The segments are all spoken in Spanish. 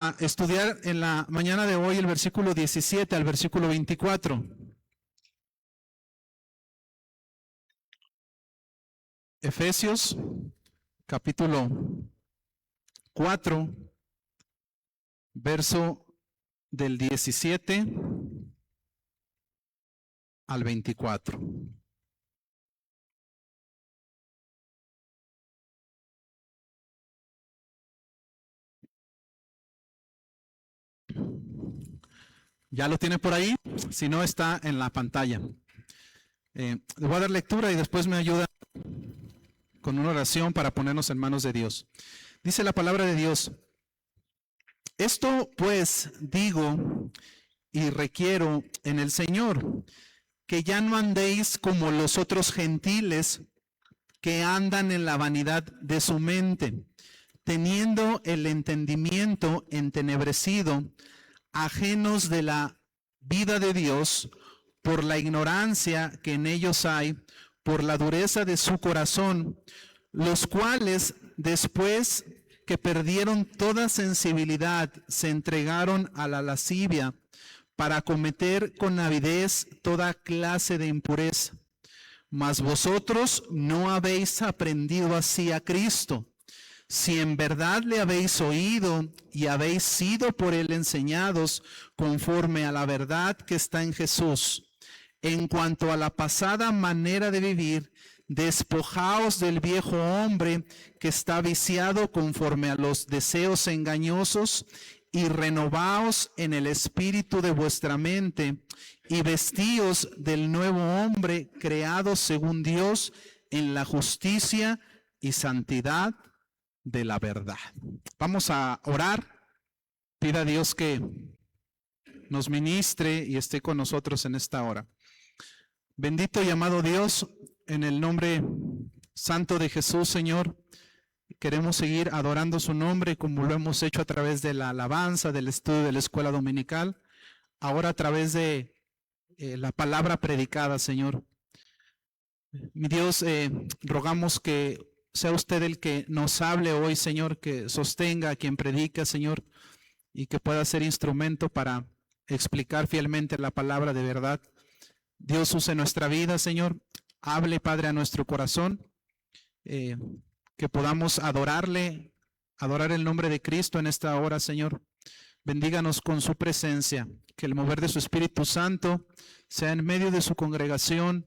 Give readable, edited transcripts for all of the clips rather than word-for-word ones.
a estudiar en la mañana de hoy el versículo 17 al versículo 24. Efesios, capítulo 4, verso del 17 al 24. ¿Ya lo tiene por ahí? Si no, está en la pantalla. Le voy a dar lectura y después me ayuda con una oración para ponernos en manos de Dios. Dice la palabra de Dios: esto pues digo y requiero en el Señor, que ya no andéis como los otros gentiles que andan en la vanidad de su mente, teniendo el entendimiento entenebrecido, ajenos de la vida de Dios, por la ignorancia que en ellos hay, por la dureza de su corazón, los cuales después que perdieron toda sensibilidad, se entregaron a la lascivia para cometer con avidez toda clase de impureza. Mas vosotros no habéis aprendido así a Cristo. Si en verdad le habéis oído y habéis sido por él enseñados conforme a la verdad que está en Jesús, en cuanto a la pasada manera de vivir, despojaos del viejo hombre que está viciado conforme a los deseos engañosos, y renovaos en el espíritu de vuestra mente, y vestíos del nuevo hombre creado según Dios en la justicia y santidad de la verdad. Vamos a orar. Pida a Dios que nos ministre y esté con nosotros en esta hora. Bendito y amado Dios, en el nombre santo de Jesús, Señor, queremos seguir adorando su nombre como lo hemos hecho a través de la alabanza, del estudio de la escuela dominical, ahora a través de la palabra predicada, Señor. Mi Dios, rogamos que sea usted el que nos hable hoy, Señor, que sostenga a quien predica, Señor, y que pueda ser instrumento para explicar fielmente la palabra de verdad. Dios, use nuestra vida, Señor. Hable, Padre, a nuestro corazón, que podamos adorarle, adorar el nombre de Cristo en esta hora, Señor. Bendíganos con su presencia, que el mover de su Espíritu Santo sea en medio de su congregación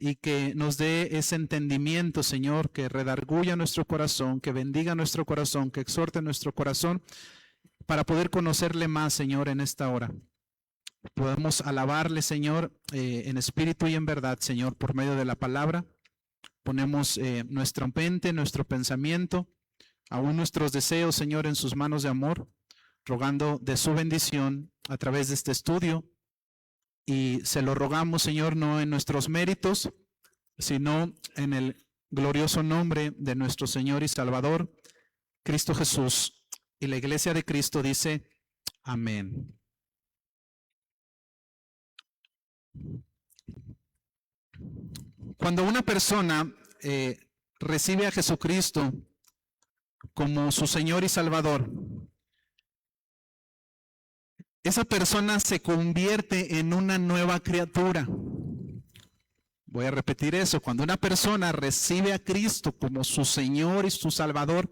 y que nos dé ese entendimiento, Señor, que redarguya nuestro corazón, que bendiga nuestro corazón, que exhorte nuestro corazón para poder conocerle más, Señor, en esta hora. Podemos alabarle, Señor, en espíritu y en verdad, Señor, por medio de la palabra. Ponemos nuestra mente, nuestro pensamiento, aún nuestros deseos, Señor, en sus manos de amor, rogando de su bendición a través de este estudio. Y se lo rogamos, Señor, no en nuestros méritos, sino en el glorioso nombre de nuestro Señor y Salvador, Cristo Jesús. Y la iglesia de Cristo dice, amén. Cuando una persona recibe a Jesucristo como su Señor y Salvador, esa persona se convierte en una nueva criatura. Voy a repetir eso. Cuando una persona recibe a Cristo como su Señor y su Salvador,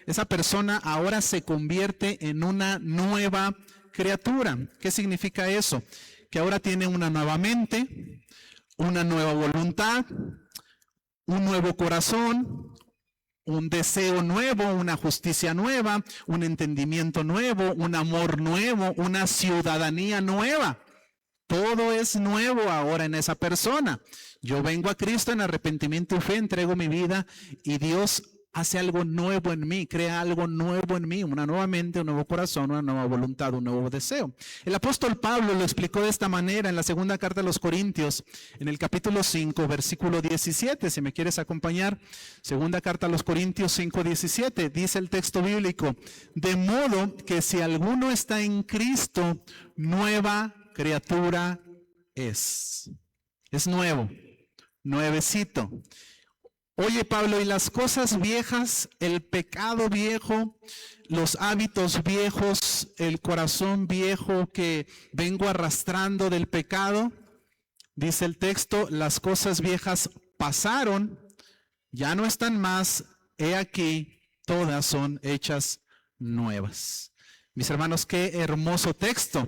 esa persona ahora se convierte en una nueva criatura. ¿Qué significa eso? Que ahora tiene una nueva mente, una nueva voluntad, un nuevo corazón, un deseo nuevo, una justicia nueva, un entendimiento nuevo, un amor nuevo, una ciudadanía nueva. Todo es nuevo ahora en esa persona. Yo vengo a Cristo en arrepentimiento y fe, entrego mi vida y Dios hace algo nuevo en mí, crea algo nuevo en mí, una nueva mente, un nuevo corazón, una nueva voluntad, un nuevo deseo. El apóstol Pablo lo explicó de esta manera en la segunda carta a los Corintios, en el capítulo 5, versículo 17, si me quieres acompañar. Segunda carta a los Corintios 5, 17, dice el texto bíblico: de modo que si alguno está en Cristo, nueva criatura es. Es nuevo, nuevecito. Oye, Pablo, ¿y las cosas viejas, el pecado viejo, los hábitos viejos, el corazón viejo que vengo arrastrando del pecado? Dice el texto, las cosas viejas pasaron, ya no están más, he aquí, todas son hechas nuevas. Mis hermanos, qué hermoso texto,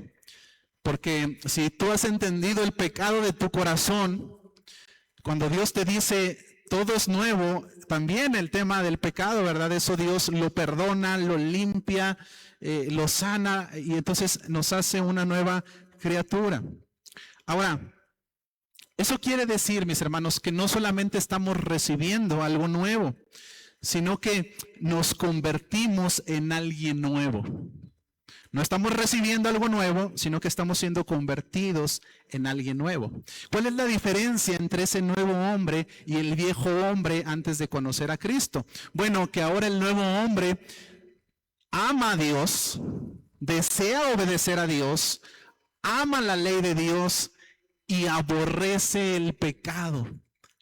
porque si tú has entendido el pecado de tu corazón, cuando Dios te dice todo es nuevo, también el tema del pecado, ¿verdad? Eso Dios lo perdona, lo limpia, lo sana y entonces nos hace una nueva criatura. Ahora, eso quiere decir, mis hermanos, que no solamente estamos recibiendo algo nuevo, sino que nos convertimos en alguien nuevo. No estamos recibiendo algo nuevo, sino que estamos siendo convertidos en alguien nuevo. ¿Cuál es la diferencia entre ese nuevo hombre y el viejo hombre antes de conocer a Cristo? Bueno, que ahora el nuevo hombre ama a Dios, desea obedecer a Dios, ama la ley de Dios y aborrece el pecado.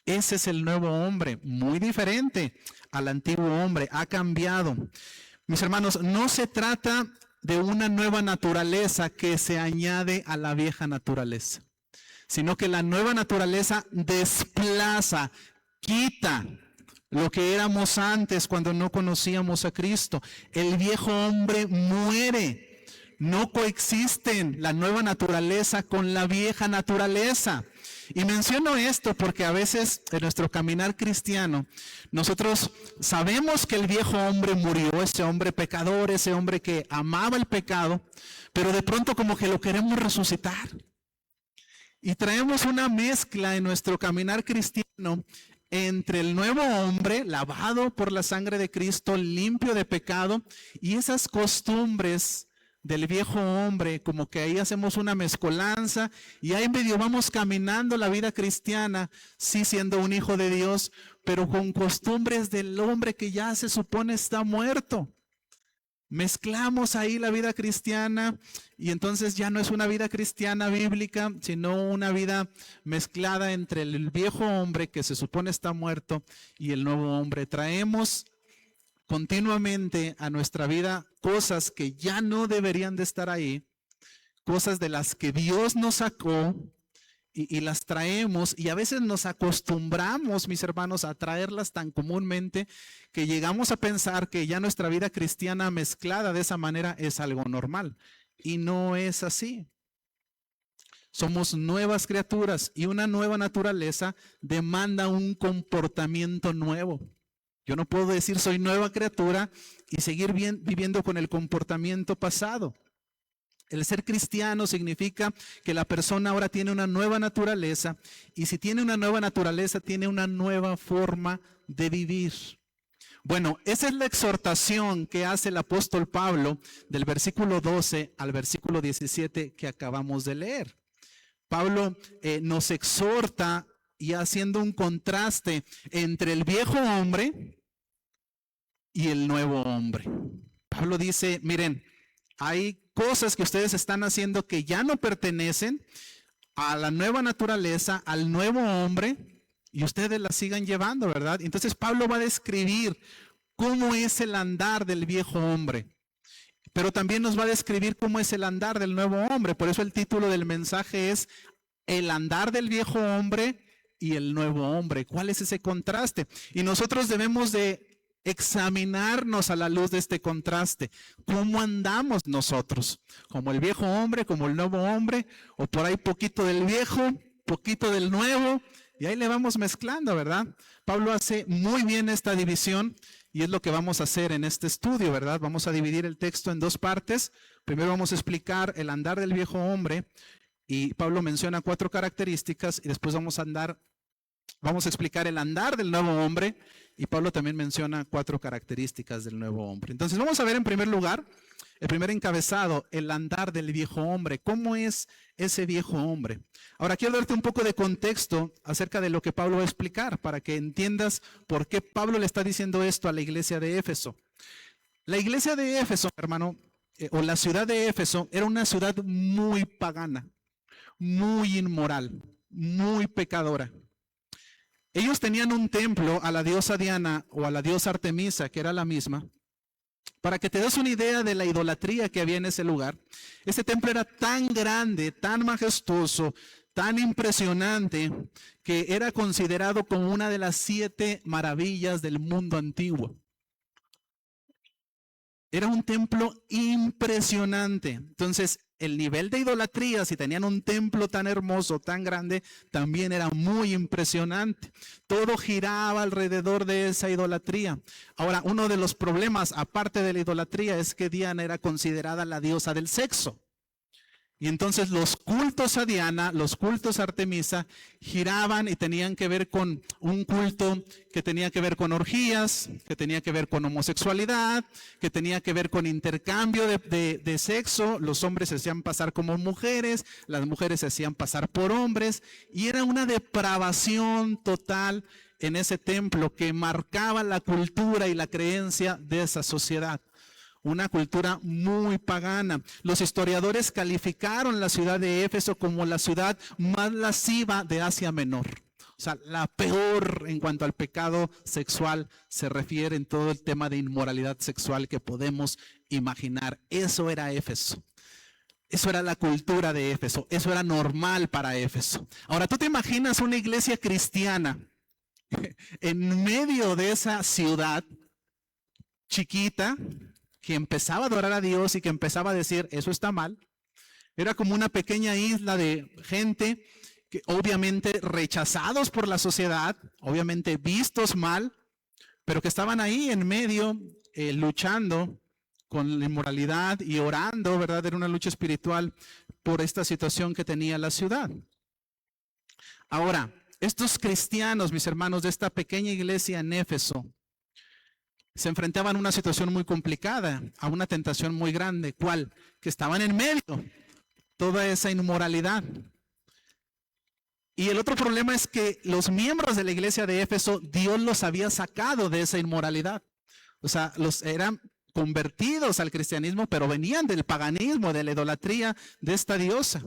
Ese es el nuevo hombre, muy diferente al antiguo hombre, ha cambiado. Mis hermanos, no se trata de una nueva naturaleza que se añade a la vieja naturaleza, sino que la nueva naturaleza desplaza, quita lo que éramos antes cuando no conocíamos a Cristo. El viejo hombre muere, no coexisten la nueva naturaleza con la vieja naturaleza. Y menciono esto porque a veces en nuestro caminar cristiano nosotros sabemos que el viejo hombre murió, ese hombre pecador, ese hombre que amaba el pecado, pero de pronto como que lo queremos resucitar. Y traemos una mezcla en nuestro caminar cristiano entre el nuevo hombre lavado por la sangre de Cristo, limpio de pecado, y esas costumbres del viejo hombre, como que ahí hacemos una mezcolanza y ahí medio vamos caminando la vida cristiana, sí siendo un hijo de Dios, pero con costumbres del hombre que ya se supone está muerto. Mezclamos ahí la vida cristiana y entonces ya no es una vida cristiana bíblica, sino una vida mezclada entre el viejo hombre que se supone está muerto y el nuevo hombre. Traemos continuamente a nuestra vida cosas que ya no deberían de estar ahí, cosas de las que Dios nos sacó y las traemos y a veces nos acostumbramos, mis hermanos, a traerlas tan comúnmente que llegamos a pensar que ya nuestra vida cristiana mezclada de esa manera es algo normal y no es así. Somos nuevas criaturas y una nueva naturaleza demanda un comportamiento nuevo. Yo no puedo decir soy nueva criatura y seguir viviendo con el comportamiento pasado. El ser cristiano significa que la persona ahora tiene una nueva naturaleza y si tiene una nueva naturaleza tiene una nueva forma de vivir. Bueno, esa es la exhortación que hace el apóstol Pablo del versículo 12 al versículo 17 que acabamos de leer. Pablo nos exhorta y haciendo un contraste entre el viejo hombre y el nuevo hombre. Pablo dice, miren, hay cosas que ustedes están haciendo que ya no pertenecen a la nueva naturaleza, al nuevo hombre, y ustedes las sigan llevando, ¿verdad? Entonces Pablo va a describir cómo es el andar del viejo hombre, pero también nos va a describir cómo es el andar del nuevo hombre. Por eso el título del mensaje es El andar del viejo hombre y el nuevo hombre. ¿Cuál es ese contraste? Y nosotros debemos de examinarnos a la luz de este contraste. ¿Cómo andamos nosotros? ¿Como el viejo hombre, como el nuevo hombre? ¿O por ahí poquito del viejo, poquito del nuevo? Y ahí le vamos mezclando, ¿verdad? Pablo hace muy bien esta división y es lo que vamos a hacer en este estudio, ¿verdad? Vamos a dividir el texto en dos partes. Primero vamos a explicar el andar del viejo hombre y Pablo menciona 4 características y después vamos a explicar el andar del nuevo hombre y Pablo también menciona 4 características del nuevo hombre. Entonces vamos a ver en primer lugar, el primer encabezado, el andar del viejo hombre. ¿Cómo es ese viejo hombre? Ahora quiero darte un poco de contexto acerca de lo que Pablo va a explicar para que entiendas por qué Pablo le está diciendo esto a la iglesia de Éfeso. La iglesia de Éfeso, hermano, o la ciudad de Éfeso, era una ciudad muy pagana, muy inmoral, muy pecadora. Ellos tenían un templo a la diosa Diana o a la diosa Artemisa, que era la misma. Para que te des una idea de la idolatría que había en ese lugar, este templo era tan grande, tan majestuoso, tan impresionante, que era considerado como una de las 7 maravillas del mundo antiguo. Era un templo impresionante. Entonces, el nivel de idolatría, si tenían un templo tan hermoso, tan grande, también era muy impresionante. Todo giraba alrededor de esa idolatría. Ahora, uno de los problemas, aparte de la idolatría, es que Diana era considerada la diosa del sexo. Y entonces los cultos a Diana, los cultos a Artemisa, giraban y tenían que ver con un culto que tenía que ver con orgías, que tenía que ver con homosexualidad, que tenía que ver con intercambio de sexo. Los hombres se hacían pasar como mujeres, las mujeres se hacían pasar por hombres, y era una depravación total en ese templo que marcaba la cultura y la creencia de esa sociedad. Una cultura muy pagana. Los historiadores calificaron la ciudad de Éfeso como la ciudad más lasciva de Asia Menor. O sea, la peor en cuanto al pecado sexual se refiere en todo el tema de inmoralidad sexual que podemos imaginar. Eso era Éfeso. Eso era la cultura de Éfeso. Eso era normal para Éfeso. Ahora, ¿tú te imaginas una iglesia cristiana en medio de esa ciudad chiquita, que empezaba a adorar a Dios y que empezaba a decir, eso está mal? Era como una pequeña isla de gente que obviamente rechazados por la sociedad, obviamente vistos mal, pero que estaban ahí en medio luchando con la inmoralidad y orando, ¿verdad? Era una lucha espiritual por esta situación que tenía la ciudad. Ahora, estos cristianos, mis hermanos, de esta pequeña iglesia en Éfeso, se enfrentaban a una situación muy complicada, a una tentación muy grande. ¿Cuál? Que estaban en medio de toda esa inmoralidad. Y el otro problema es que los miembros de la iglesia de Éfeso, Dios los había sacado de esa inmoralidad. O sea, los eran convertidos al cristianismo, pero venían del paganismo, de la idolatría de esta diosa.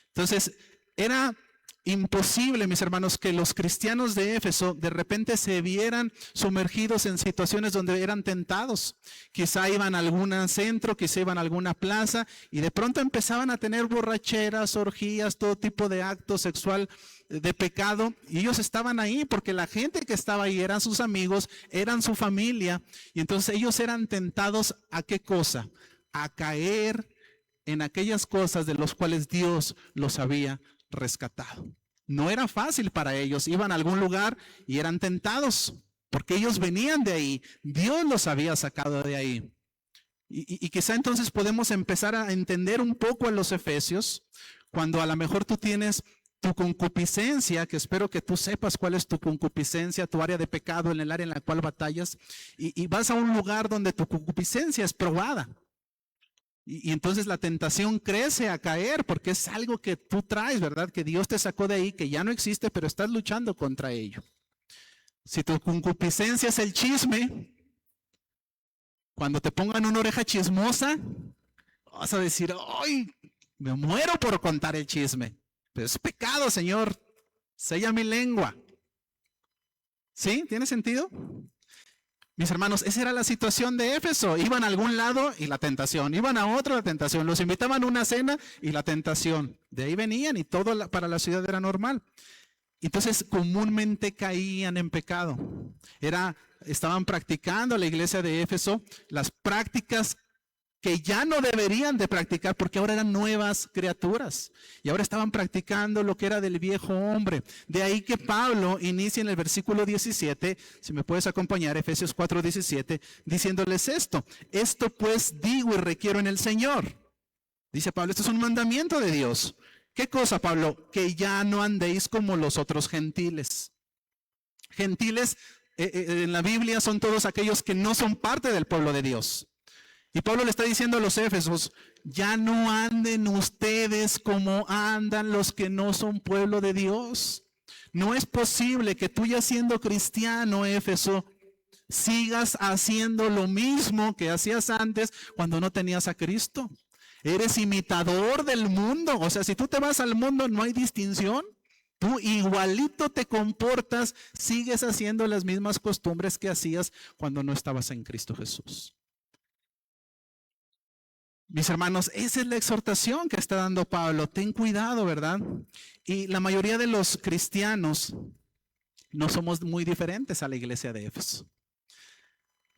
Entonces, era imposible, mis hermanos, que los cristianos de Éfeso de repente se vieran sumergidos en situaciones donde eran tentados. Quizá iban a algún centro, quizá iban a alguna plaza y de pronto empezaban a tener borracheras, orgías, todo tipo de acto sexual de pecado, y ellos estaban ahí porque la gente que estaba ahí eran sus amigos, eran su familia, y entonces ellos eran tentados ¿a qué cosa? A caer en aquellas cosas de las cuales Dios los había rescatado. No era fácil para ellos, iban a algún lugar y eran tentados, porque ellos venían de ahí, Dios los había sacado de ahí. Y quizá entonces podemos empezar a entender un poco a los efesios, cuando a lo mejor tú tienes tu concupiscencia, que espero que tú sepas cuál es tu concupiscencia, tu área de pecado, en el área en la cual batallas, y vas a un lugar donde tu concupiscencia es probada. Y entonces la tentación crece a caer porque es algo que tú traes, ¿verdad? Que Dios te sacó de ahí, que ya no existe, pero estás luchando contra ello. Si tu concupiscencia es el chisme, cuando te pongan una oreja chismosa, vas a decir, ¡ay! Me muero por contar el chisme. Pero es pecado, Señor. Sella mi lengua. ¿Sí? ¿Tiene sentido? Mis hermanos, esa era la situación de Éfeso. Iban a algún lado y la tentación. Iban a otro, la tentación. Los invitaban a una cena y la tentación. De ahí venían y todo para la ciudad era normal. Entonces, comúnmente caían en pecado. Estaban practicando la iglesia de Éfeso las prácticas que ya no deberían de practicar porque ahora eran nuevas criaturas y ahora estaban practicando lo que era del viejo hombre. De ahí que Pablo inicia en el versículo 17, si me puedes acompañar, Efesios 4:17, diciéndoles esto pues digo y requiero en el Señor. Dice Pablo, esto es un mandamiento de Dios. ¿Qué cosa, Pablo? Que ya no andéis como los otros gentiles. Gentiles en la Biblia son todos aquellos que no son parte del pueblo de Dios. Y Pablo le está diciendo a los Éfesos, ya no anden ustedes como andan los que no son pueblo de Dios. No es posible que tú, ya siendo cristiano, Éfeso, sigas haciendo lo mismo que hacías antes cuando no tenías a Cristo. Eres imitador del mundo. O sea, si tú te vas al mundo, no hay distinción. Tú igualito te comportas, sigues haciendo las mismas costumbres que hacías cuando no estabas en Cristo Jesús. Mis hermanos, esa es la exhortación que está dando Pablo. Ten cuidado, ¿verdad? Y la mayoría de los cristianos no somos muy diferentes a la iglesia de Éfeso.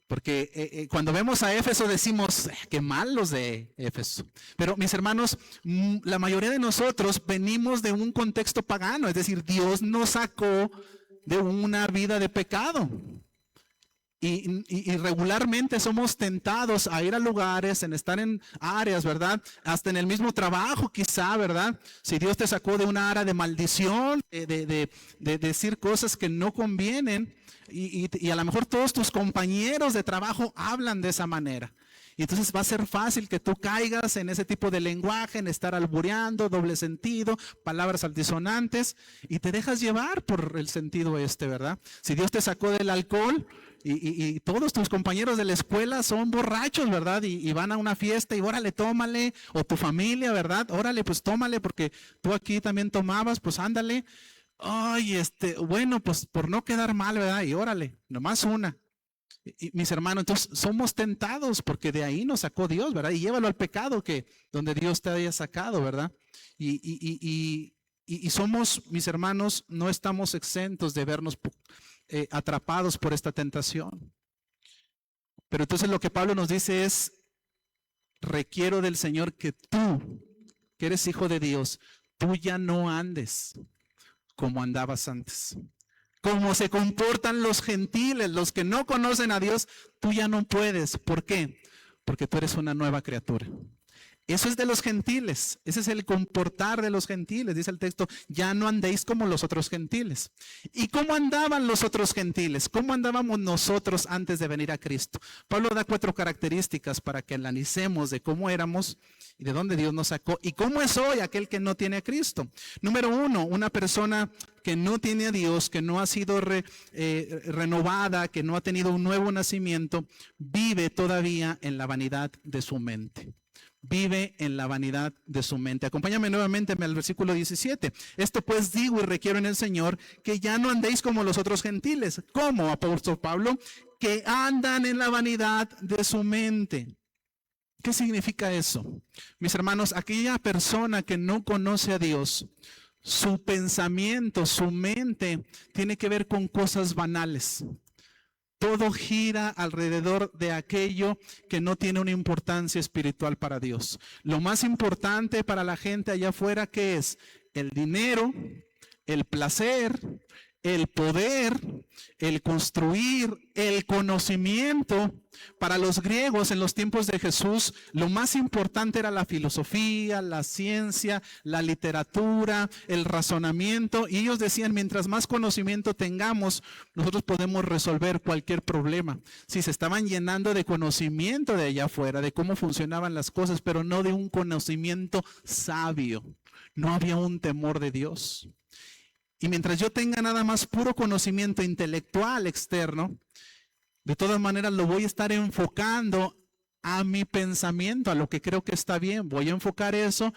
Porque cuando vemos a Éfeso decimos, qué mal los de Éfeso. Pero mis hermanos, la mayoría de nosotros venimos de un contexto pagano. Es decir, Dios nos sacó de una vida de pecado. Y regularmente somos tentados a ir a lugares, en estar en áreas, ¿verdad? Hasta en el mismo trabajo quizá, ¿verdad? Si Dios te sacó de una área de maldición, de decir cosas que no convienen, y a lo mejor todos tus compañeros de trabajo hablan de esa manera. Y entonces va a ser fácil que tú caigas en ese tipo de lenguaje, en estar albureando, doble sentido, palabras altisonantes, y te dejas llevar por el sentido ¿verdad? Si Dios te sacó del alcohol y todos tus compañeros de la escuela son borrachos, ¿verdad? Y van a una fiesta y órale, tómale, o tu familia, ¿verdad? Órale, pues tómale porque tú aquí también tomabas, pues ándale. Ay, bueno, pues por no quedar mal, ¿verdad? Y órale, nomás una. Y mis hermanos, entonces somos tentados porque de ahí nos sacó Dios, ¿verdad? Y llévalo al pecado que donde Dios te haya sacado, ¿verdad? Y somos, mis hermanos, no estamos exentos de vernos atrapados por esta tentación. Pero entonces lo que Pablo nos dice es, requiero del Señor que tú, que eres hijo de Dios, tú ya no andes como andabas antes. Como se comportan los gentiles, los que no conocen a Dios, tú ya no puedes. ¿Por qué? Porque tú eres una nueva criatura. Eso es de los gentiles, ese es el comportar de los gentiles, dice el texto, ya no andéis como los otros gentiles. ¿Y cómo andaban los otros gentiles? ¿Cómo andábamos nosotros antes de venir a Cristo? Pablo da 4 características para que analicemos de cómo éramos y de dónde Dios nos sacó y cómo es hoy aquel que no tiene a Cristo. Número 1, una persona que no tiene a Dios, que no ha sido renovada, que no ha tenido un nuevo nacimiento, vive todavía en la vanidad de su mente. Vive en la vanidad de su mente. Acompáñame nuevamente al versículo 17. Esto pues digo y requiero en el Señor que ya no andéis como los otros gentiles. ¿Cómo, apóstol Pablo? Que andan en la vanidad de su mente. ¿Qué significa eso? Mis hermanos, aquella persona que no conoce a Dios, su pensamiento, su mente tiene que ver con cosas banales. Todo gira alrededor de aquello que no tiene una importancia espiritual para Dios. Lo más importante para la gente allá afuera, ¿qué es? El dinero, el placer, el poder, el construir, el conocimiento. Para los griegos en los tiempos de Jesús, lo más importante era la filosofía, la ciencia, la literatura, el razonamiento. Y ellos decían, mientras más conocimiento tengamos, nosotros podemos resolver cualquier problema. Sí, se estaban llenando de conocimiento de allá afuera, de cómo funcionaban las cosas, pero no de un conocimiento sabio. No había un temor de Dios. Y mientras yo tenga nada más puro conocimiento intelectual externo, de todas maneras lo voy a estar enfocando a mi pensamiento, a lo que creo que está bien. Voy a enfocar eso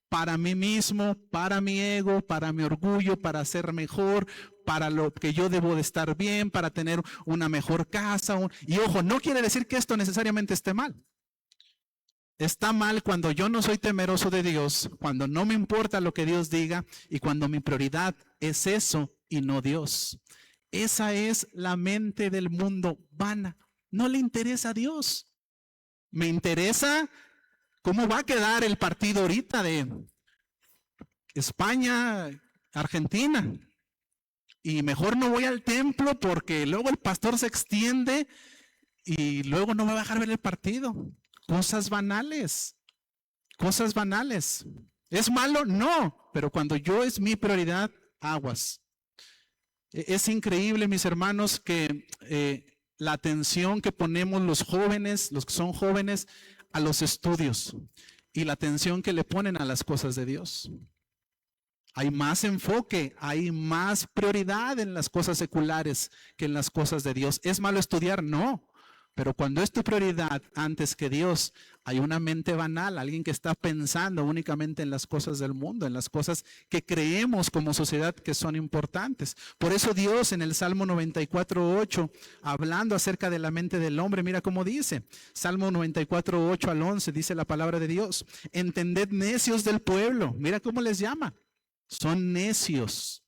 para mí mismo, para mi ego, para mi orgullo, para ser mejor, para lo que yo debo de estar bien, para tener una mejor casa. Y ojo, no quiere decir que esto necesariamente esté mal. Está mal cuando yo no soy temeroso de Dios, cuando no me importa lo que Dios diga y cuando mi prioridad es eso y no Dios. Esa es la mente del mundo vana. No le interesa a Dios. Me interesa cómo va a quedar el partido ahorita de España, Argentina. Y mejor no voy al templo porque luego el pastor se extiende y luego no me va a dejar ver el partido. Cosas banales. Cosas banales. ¿Es malo? No. Pero cuando yo es mi prioridad, aguas. Es increíble, mis hermanos, que la atención que ponemos los jóvenes, los que son jóvenes, a los estudios y la atención que le ponen a las cosas de Dios. Hay más enfoque, hay más prioridad en las cosas seculares que en las cosas de Dios. ¿Es malo estudiar? No, Pero cuando es tu prioridad antes que Dios, hay una mente banal, alguien que está pensando únicamente en las cosas del mundo, en las cosas que creemos como sociedad que son importantes. Por eso Dios en el Salmo 94:8, hablando acerca de la mente del hombre, mira cómo dice, Salmo 94:8 al 11, dice la palabra de Dios, entended necios del pueblo, mira cómo les llama, son necios.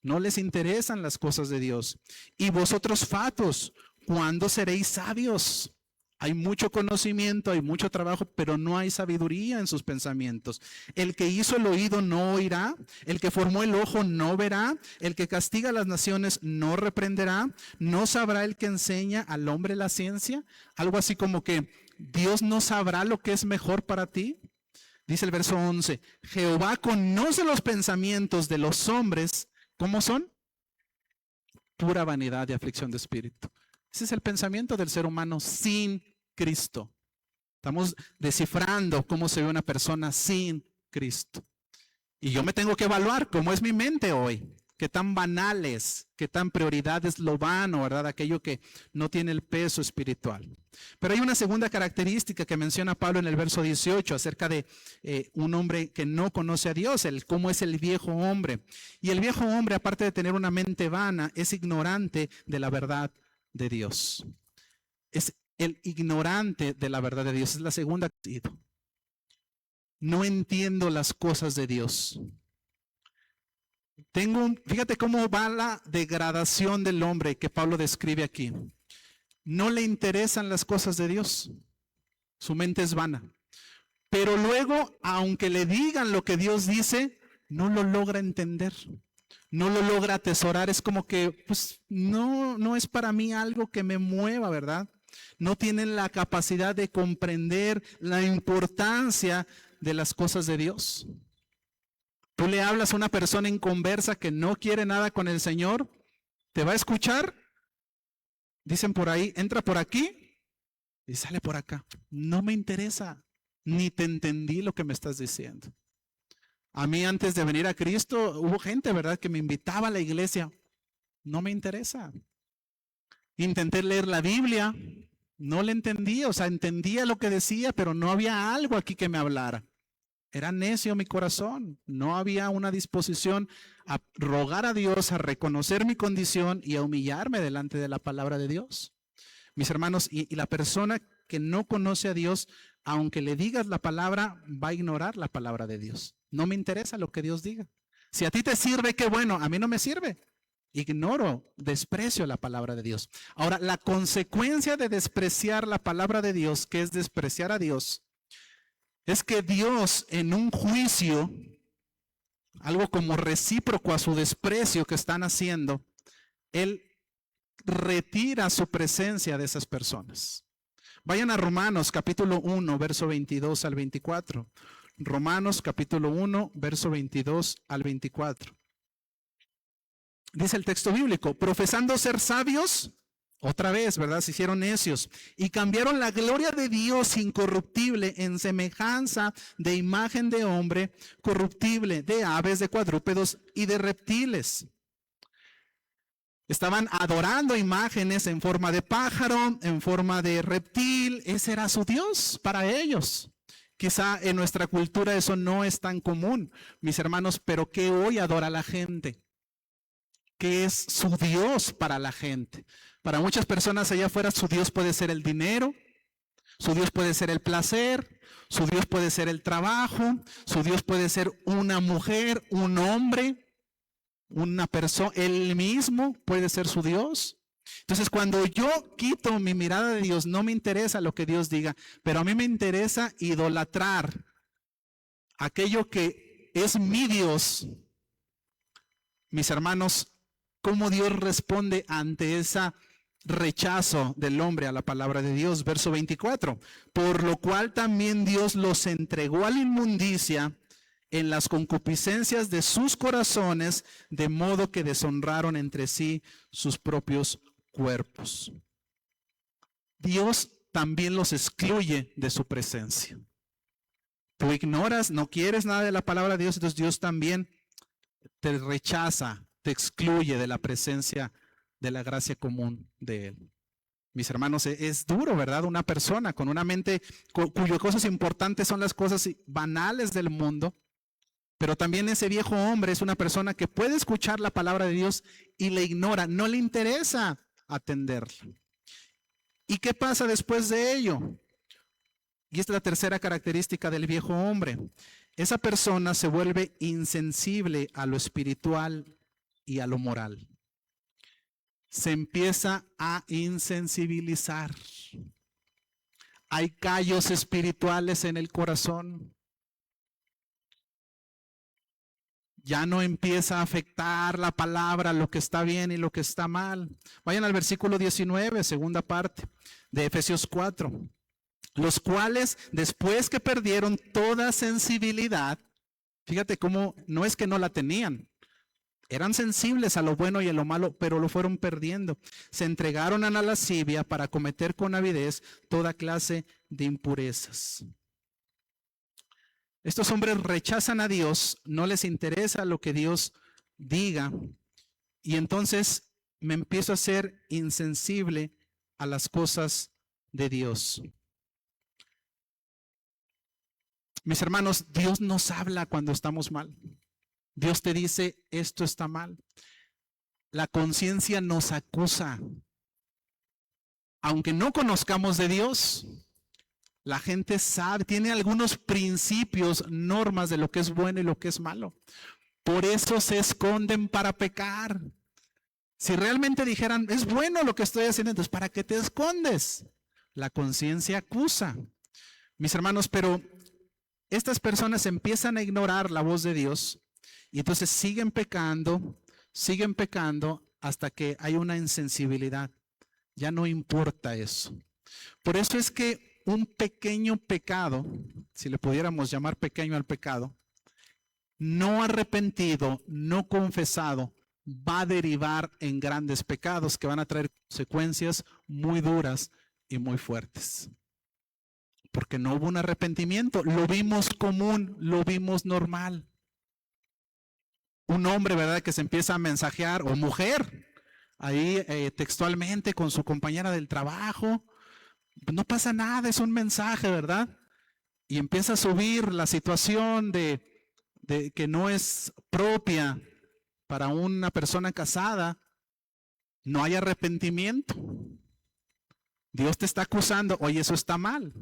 No les interesan las cosas de Dios. Y vosotros fatuos, ¿cuándo seréis sabios? Hay mucho conocimiento, hay mucho trabajo, pero no hay sabiduría en sus pensamientos. El que hizo el oído no oirá, el que formó el ojo no verá, el que castiga a las naciones no reprenderá, no sabrá el que enseña al hombre la ciencia. Algo así como que Dios no sabrá lo que es mejor para ti. Dice el verso 11, Jehová conoce los pensamientos de los hombres. ¿Cómo son? Pura vanidad y aflicción de espíritu. Ese es el pensamiento del ser humano sin Cristo. Estamos descifrando cómo se ve una persona sin Cristo. Y yo me tengo que evaluar cómo es mi mente hoy. Qué tan banal es, qué tan prioridad es lo vano, ¿verdad? Aquello que no tiene el peso espiritual. Pero hay una segunda característica que menciona Pablo en el verso 18 acerca de un hombre que no conoce a Dios, cómo es el viejo hombre. Y el viejo hombre, aparte de tener una mente vana, es ignorante de la verdad de Dios. Es el ignorante de la verdad de Dios. Es la segunda. No entiendo las cosas de Dios. Fíjate cómo va la degradación del hombre que Pablo describe aquí. No le interesan las cosas de Dios. Su mente es vana. Pero luego, aunque le digan lo que Dios dice, no lo logra entender. No lo logra atesorar. Es como que, pues, no es para mí algo que me mueva, ¿verdad? No tienen la capacidad de comprender la importancia de las cosas de Dios. Tú le hablas a una persona inconversa que no quiere nada con el Señor, ¿te va a escuchar? Dicen por ahí, entra por aquí y sale por acá. No me interesa, ni te entendí lo que me estás diciendo. A mí antes de venir a Cristo hubo gente, ¿verdad?, que me invitaba a la iglesia. No me interesa. Intenté leer la Biblia, no le entendía, o sea, entendía lo que decía, pero no había algo aquí que me hablara. Era necio mi corazón, no había una disposición a rogar a Dios, a reconocer mi condición y a humillarme delante de la palabra de Dios. Mis hermanos, y la persona que no conoce a Dios, aunque le digas la palabra, va a ignorar la palabra de Dios. No me interesa lo que Dios diga. Si a ti te sirve, qué bueno, a mí no me sirve. Ignoro, desprecio la palabra de Dios. Ahora, la consecuencia de despreciar la palabra de Dios, que es despreciar a Dios, es que Dios en un juicio, algo como recíproco a su desprecio que están haciendo, Él retira su presencia de esas personas. Vayan a Romanos capítulo 1, verso 22 al 24. Romanos capítulo 1, verso 22 al 24. Dice el texto bíblico, profesando ser sabios, otra vez, ¿verdad? Se hicieron necios y cambiaron la gloria de Dios incorruptible en semejanza de imagen de hombre corruptible, de aves, de cuadrúpedos y de reptiles. Estaban adorando imágenes en forma de pájaro, en forma de reptil. Ese era su Dios para ellos. Quizá en nuestra cultura eso no es tan común, mis hermanos, pero ¿qué hoy adora la gente? ¿Qué es su Dios para la gente? Para muchas personas allá afuera su Dios puede ser el dinero, su Dios puede ser el placer, su Dios puede ser el trabajo, su Dios puede ser una mujer, un hombre, una persona, él mismo puede ser su Dios. Entonces cuando yo quito mi mirada de Dios, no me interesa lo que Dios diga, pero a mí me interesa idolatrar aquello que es mi Dios. Mis hermanos, ¿cómo Dios responde ante ese rechazo del hombre a la palabra de Dios? Verso 24. Por lo cual también Dios los entregó a la inmundicia en las concupiscencias de sus corazones, de modo que deshonraron entre sí sus propios cuerpos. Dios también los excluye de su presencia. Tú ignoras, no quieres nada de la palabra de Dios, entonces Dios también te rechaza, te excluye de la presencia de la gracia común de Él. Mis hermanos, es duro, ¿verdad? Una persona con una mente cuyas cosas importantes son las cosas banales del mundo, pero también ese viejo hombre es una persona que puede escuchar la palabra de Dios y le ignora, no le interesa atenderla. ¿Y qué pasa después de ello? Y esta es la tercera característica del viejo hombre. Esa persona se vuelve insensible a lo espiritual y a lo moral. Se empieza a insensibilizar. Hay callos espirituales en el corazón. Ya no empieza a afectar la palabra, lo que está bien y lo que está mal. Vayan al versículo 19, segunda parte de Efesios 4. Los cuales, después que perdieron toda sensibilidad, fíjate cómo no es que no la tenían, eran sensibles a lo bueno y a lo malo, pero lo fueron perdiendo. Se entregaron a la lascivia para cometer con avidez toda clase de impurezas. Estos hombres rechazan a Dios, no les interesa lo que Dios diga, y entonces me empiezo a ser insensible a las cosas de Dios. Mis hermanos, Dios nos habla cuando estamos mal. Dios te dice, esto está mal. La conciencia nos acusa. Aunque no conozcamos de Dios, la gente sabe, tiene algunos principios, normas de lo que es bueno y lo que es malo. Por eso se esconden para pecar. Si realmente dijeran, es bueno lo que estoy haciendo, entonces ¿para qué te escondes? La conciencia acusa. Mis hermanos, pero estas personas empiezan a ignorar la voz de Dios y entonces siguen pecando hasta que hay una insensibilidad. Ya no importa eso. Por eso es que un pequeño pecado, si le pudiéramos llamar pequeño al pecado, no arrepentido, no confesado, va a derivar en grandes pecados que van a traer consecuencias muy duras y muy fuertes. Porque no hubo un arrepentimiento, lo vimos común, lo vimos normal. Un hombre, ¿verdad?, que se empieza a mensajear, o mujer, ahí textualmente con su compañera del trabajo, no pasa nada, es un mensaje, ¿verdad? Y empieza a subir la situación de que no es propia para una persona casada, no hay arrepentimiento. Dios te está acusando, oye, eso está mal.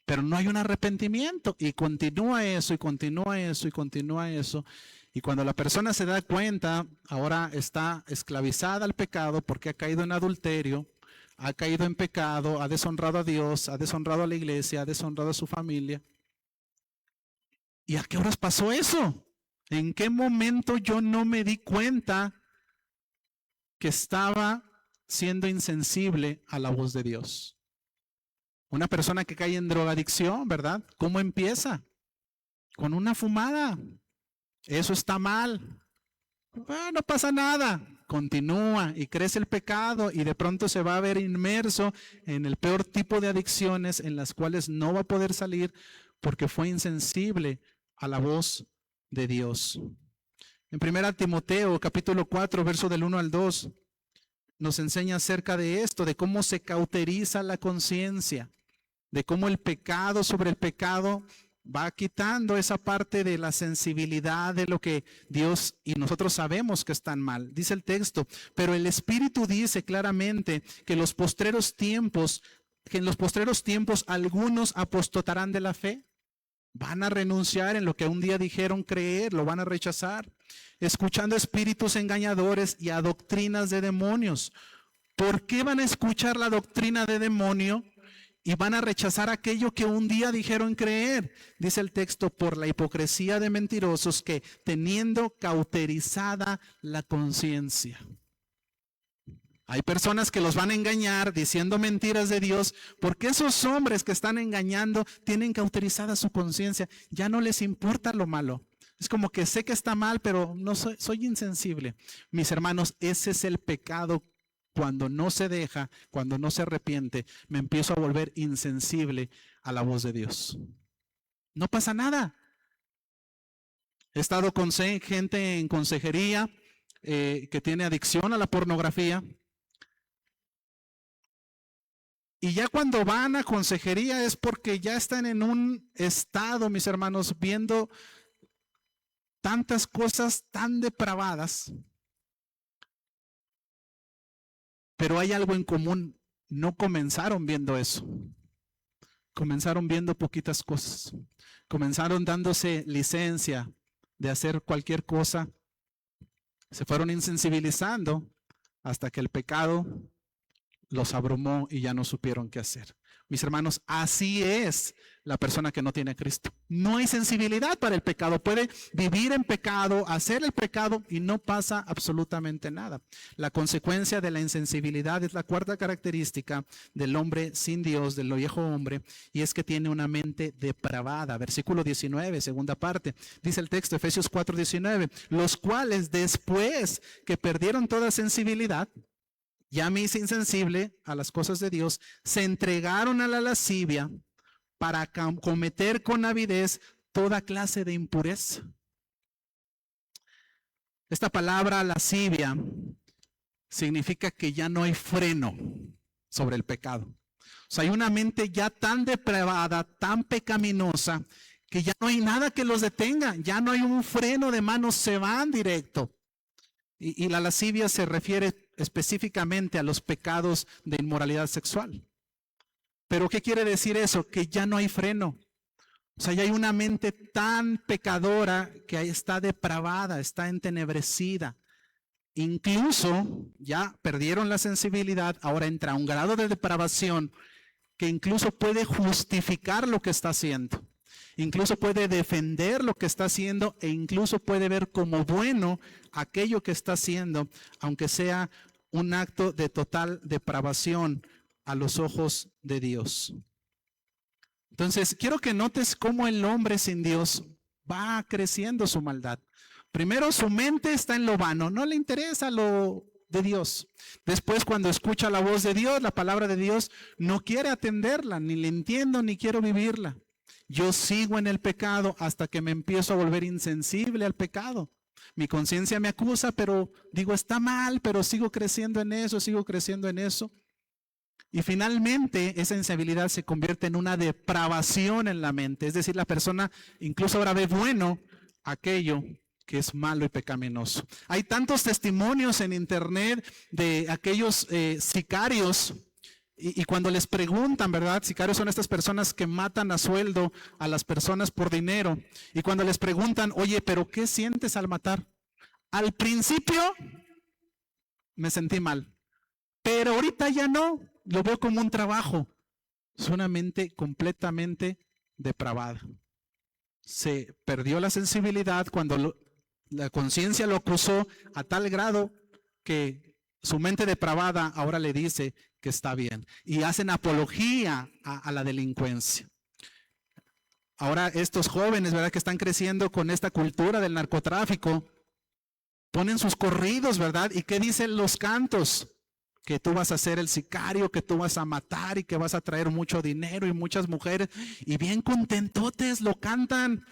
Pero no hay un arrepentimiento y continúa eso y continúa eso y continúa eso. Y cuando la persona se da cuenta, ahora está esclavizada al pecado porque ha caído en adulterio, ha caído en pecado, ha deshonrado a Dios, ha deshonrado a la iglesia, ha deshonrado a su familia. ¿Y a qué horas pasó eso? ¿En qué momento yo no me di cuenta que estaba siendo insensible a la voz de Dios? Una persona que cae en drogadicción, ¿verdad? ¿Cómo empieza? Con una fumada. Eso está mal. No pasa nada. Continúa y crece el pecado y de pronto se va a ver inmerso en el peor tipo de adicciones en las cuales no va a poder salir porque fue insensible a la voz de Dios. En 1 Timoteo capítulo 4, verso del 1 al 2, nos enseña acerca de esto, de cómo se cauteriza la conciencia, de cómo el pecado sobre el pecado va quitando esa parte de la sensibilidad de lo que Dios y nosotros sabemos que están mal. Dice el texto, pero el Espíritu dice claramente que en los postreros tiempos algunos apostatarán de la fe. Van a renunciar en lo que un día dijeron creer, lo van a rechazar, escuchando espíritus engañadores y a doctrinas de demonios. ¿Por qué van a escuchar la doctrina de demonio y van a rechazar aquello que un día dijeron creer? Dice el texto, por la hipocresía de mentirosos que teniendo cauterizada la conciencia. Hay personas que los van a engañar diciendo mentiras de Dios, porque esos hombres que están engañando tienen cauterizada su conciencia. Ya no les importa lo malo. Es como que sé que está mal, pero no soy insensible. Mis hermanos, ese es el pecado. Cuando no se deja, cuando no se arrepiente, me empiezo a volver insensible a la voz de Dios. No pasa nada. He estado con gente en consejería que tiene adicción a la pornografía. Y ya cuando van a consejería es porque ya están en un estado, mis hermanos, viendo tantas cosas tan depravadas. Pero hay algo en común. No comenzaron viendo eso. Comenzaron viendo poquitas cosas. Comenzaron dándose licencia de hacer cualquier cosa. Se fueron insensibilizando hasta que el pecado los abrumó y ya no supieron qué hacer. Mis hermanos, así es la persona que no tiene a Cristo. No hay sensibilidad para el pecado. Puede vivir en pecado, hacer el pecado y no pasa absolutamente nada. La consecuencia de la insensibilidad es la cuarta característica del hombre sin Dios, del viejo hombre, y es que tiene una mente depravada. Versículo 19, segunda parte. Dice el texto, Efesios 4:19, los cuales después que perdieron toda sensibilidad, ya me hice insensible a las cosas de Dios, se entregaron a la lascivia para cometer con avidez toda clase de impureza. Esta palabra lascivia significa que ya no hay freno sobre el pecado. O sea, hay una mente ya tan depravada, tan pecaminosa, que ya no hay nada que los detenga, ya no hay un freno de manos, se van directo. Y la lascivia se refiere específicamente a los pecados de inmoralidad sexual. ¿Pero qué quiere decir eso? Que ya no hay freno. O sea, ya hay una mente tan pecadora que está depravada, está entenebrecida. Incluso ya perdieron la sensibilidad, ahora entra a un grado de depravación que incluso puede justificar lo que está haciendo. Incluso puede defender lo que está haciendo e incluso puede ver como bueno aquello que está haciendo, aunque sea un acto de total depravación a los ojos de Dios. Entonces, quiero que notes cómo el hombre sin Dios va creciendo su maldad. Primero, su mente está en lo vano, no le interesa lo de Dios. Después, cuando escucha la voz de Dios, la palabra de Dios, no quiere atenderla, ni le entiendo, ni quiero vivirla. Yo sigo en el pecado hasta que me empiezo a volver insensible al pecado. Mi conciencia me acusa, pero digo, está mal, pero sigo creciendo en eso, sigo creciendo en eso. Y finalmente esa insensibilidad se convierte en una depravación en la mente. Es decir, la persona incluso ahora ve bueno aquello que es malo y pecaminoso. Hay tantos testimonios en internet de aquellos sicarios. Y cuando les preguntan, ¿verdad? Sicarios son estas personas que matan a sueldo a las personas por dinero. Y cuando les preguntan, oye, ¿pero qué sientes al matar? Al principio me sentí mal, pero ahorita ya no, lo veo como un trabajo. Es una mente completamente depravada. Se perdió la sensibilidad cuando la conciencia lo acusó a tal grado que su mente depravada ahora le dice que está bien. Y hacen apología a la delincuencia. Ahora estos jóvenes, ¿verdad?, que están creciendo con esta cultura del narcotráfico, ponen sus corridos, ¿verdad? ¿Y qué dicen los cantos? Que tú vas a ser el sicario, que tú vas a matar y que vas a traer mucho dinero y muchas mujeres. Y bien contentotes lo cantan,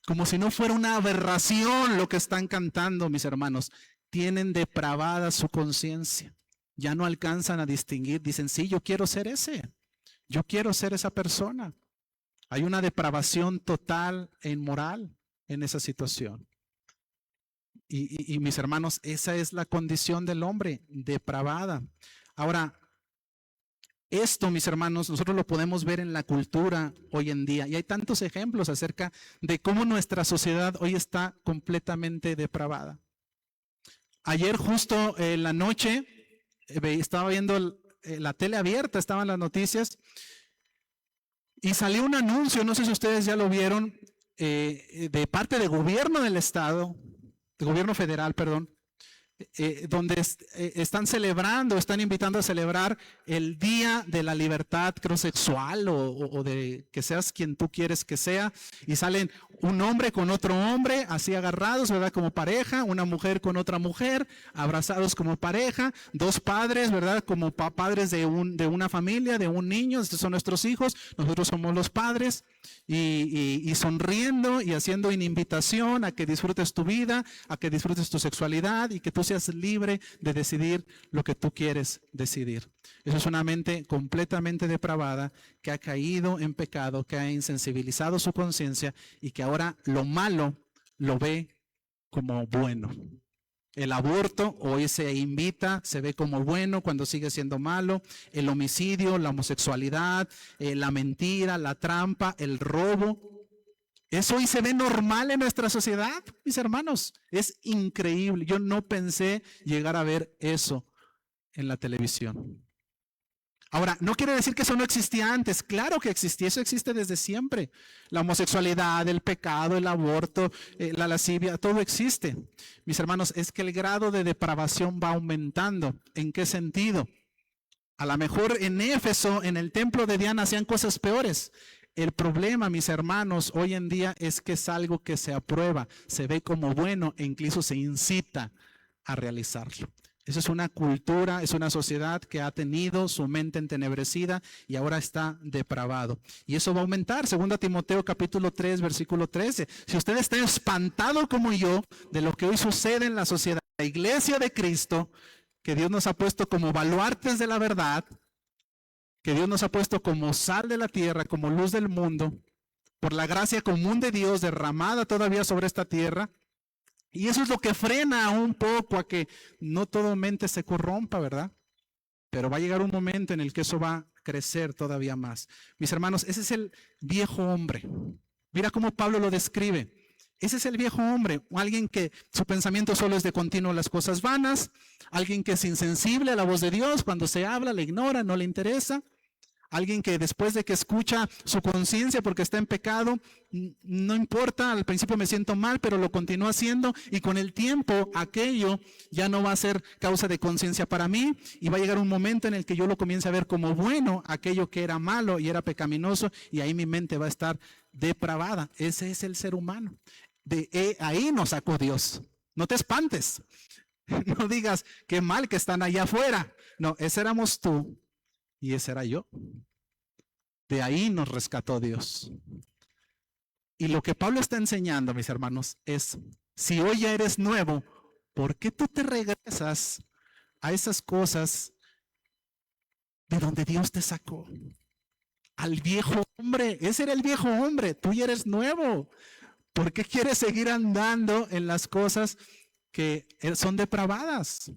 como si no fuera una aberración lo que están cantando, mis hermanos. Tienen depravada su conciencia. Ya no alcanzan a distinguir. Dicen, sí, yo quiero ser ese. Yo quiero ser esa persona. Hay una depravación total e inmoral en esa situación. Y mis hermanos, esa es la condición del hombre, depravada. Ahora, esto, mis hermanos, nosotros lo podemos ver en la cultura hoy en día. Y hay tantos ejemplos acerca de cómo nuestra sociedad hoy está completamente depravada. Ayer justo en la noche estaba viendo la tele abierta, estaban las noticias y salió un anuncio, no sé si ustedes ya lo vieron, de parte del gobierno del estado, del gobierno federal, perdón, donde están celebrando, están invitando a celebrar el Día de la Libertad, creo, sexual o de que seas quien tú quieres que sea, y salen un hombre con otro hombre, así agarrados, ¿verdad? Como pareja, una mujer con otra mujer, abrazados como pareja, dos padres, ¿verdad? Como padres de una familia, de un niño, estos son nuestros hijos, nosotros somos los padres, y sonriendo y haciendo una invitación a que disfrutes tu vida, a que disfrutes tu sexualidad y que tú seas libre de decidir lo que tú quieres decidir. Eso es una mente completamente depravada que ha caído en pecado, que ha insensibilizado su conciencia y que ahora lo malo lo ve como bueno. El aborto hoy se invita, se ve como bueno cuando sigue siendo malo. El homicidio, la homosexualidad, la mentira, la trampa, el robo. Eso hoy se ve normal en nuestra sociedad, mis hermanos. Es increíble. Yo no pensé llegar a ver eso en la televisión. Ahora, no quiere decir que eso no existía antes. Claro que existía, eso existe desde siempre. La homosexualidad, el pecado, el aborto, la lascivia, todo existe. Mis hermanos, es que el grado de depravación va aumentando. ¿En qué sentido? A lo mejor en Éfeso, en el templo de Diana, hacían cosas peores. El problema, mis hermanos, hoy en día es que es algo que se aprueba, se ve como bueno e incluso se incita a realizarlo. Esa es una cultura, es una sociedad que ha tenido su mente entenebrecida y ahora está depravado. Y eso va a aumentar. 2 Timoteo capítulo 3, versículo 13. Si usted está espantado como yo de lo que hoy sucede en la sociedad, la iglesia de Cristo, que Dios nos ha puesto como baluartes de la verdad, que Dios nos ha puesto como sal de la tierra, como luz del mundo, por la gracia común de Dios derramada todavía sobre esta tierra. Y eso es lo que frena un poco a que no todo mente se corrompa, ¿verdad? Pero va a llegar un momento en el que eso va a crecer todavía más. Mis hermanos, ese es el viejo hombre. Mira cómo Pablo lo describe. Ese es el viejo hombre, alguien que su pensamiento solo es de continuo las cosas vanas, alguien que es insensible a la voz de Dios, cuando se habla le ignora, no le interesa. Alguien que después de que escucha su conciencia porque está en pecado, no importa, al principio me siento mal, pero lo continúo haciendo y con el tiempo aquello ya no va a ser causa de conciencia para mí y va a llegar un momento en el que yo lo comience a ver como bueno, aquello que era malo y era pecaminoso y ahí mi mente va a estar depravada. Ese es el ser humano. Ahí nos sacó Dios. No te espantes. No digas qué mal que están allá afuera. No, ese éramos tú. Y ese era yo. De ahí nos rescató Dios. Y lo que Pablo está enseñando, mis hermanos, es, si hoy ya eres nuevo, ¿por qué tú te regresas a esas cosas de donde Dios te sacó? Al viejo hombre, ese era el viejo hombre, tú ya eres nuevo. ¿Por qué quieres seguir andando en las cosas que son depravadas?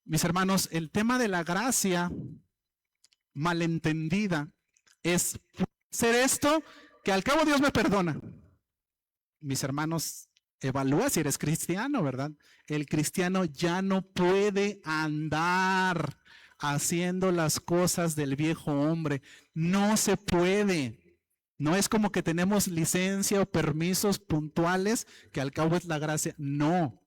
Mis hermanos, el tema de la gracia malentendida es ser esto que al cabo Dios me perdona. Mis hermanos, evalúa si eres cristiano, ¿verdad? El cristiano ya no puede andar haciendo las cosas del viejo hombre. No se puede. No es como que tenemos licencia o permisos puntuales que al cabo es la gracia. No.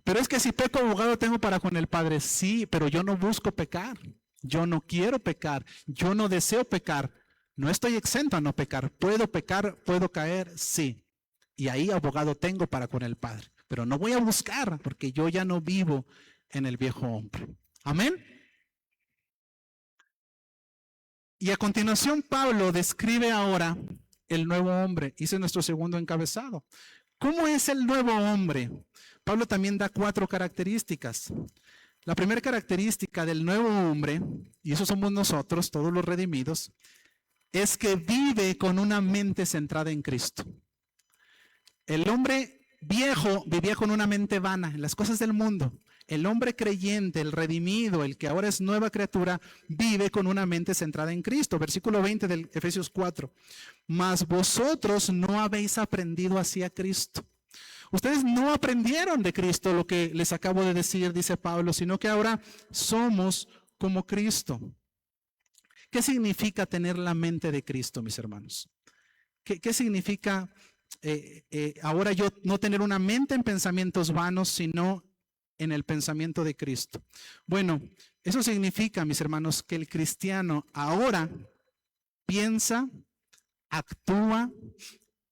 Pero es que si peco, abogado tengo para con el Padre. Sí, pero yo no busco pecar. Yo no quiero pecar, yo no deseo pecar, no estoy exento a no pecar, puedo pecar, puedo caer, sí. Y ahí abogado tengo para con el Padre, pero no voy a buscar porque yo ya no vivo en el viejo hombre. Amén. Y a continuación Pablo describe ahora el nuevo hombre, ese es nuestro segundo encabezado. ¿Cómo es el nuevo hombre? Pablo también da 4 características. La primera característica del nuevo hombre, y eso somos nosotros, todos los redimidos, es que vive con una mente centrada en Cristo. El hombre viejo vivía con una mente vana en las cosas del mundo. El hombre creyente, el redimido, el que ahora es nueva criatura, vive con una mente centrada en Cristo. Versículo 20 del Efesios 4. Mas vosotros no habéis aprendido así a Cristo. Ustedes no aprendieron de Cristo lo que les acabo de decir, dice Pablo, sino que ahora somos como Cristo. ¿Qué significa tener la mente de Cristo, mis hermanos? ¿Qué significa ahora yo no tener una mente en pensamientos vanos, sino en el pensamiento de Cristo? Bueno, eso significa, mis hermanos, que el cristiano ahora piensa, actúa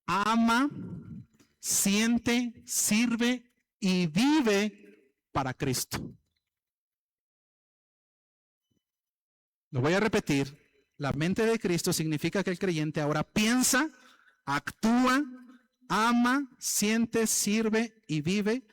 ama, siente, sirve y vive para Cristo. Lo voy a repetir. La mente de Cristo significa que el creyente ahora piensa, actúa, ama, siente, sirve y vive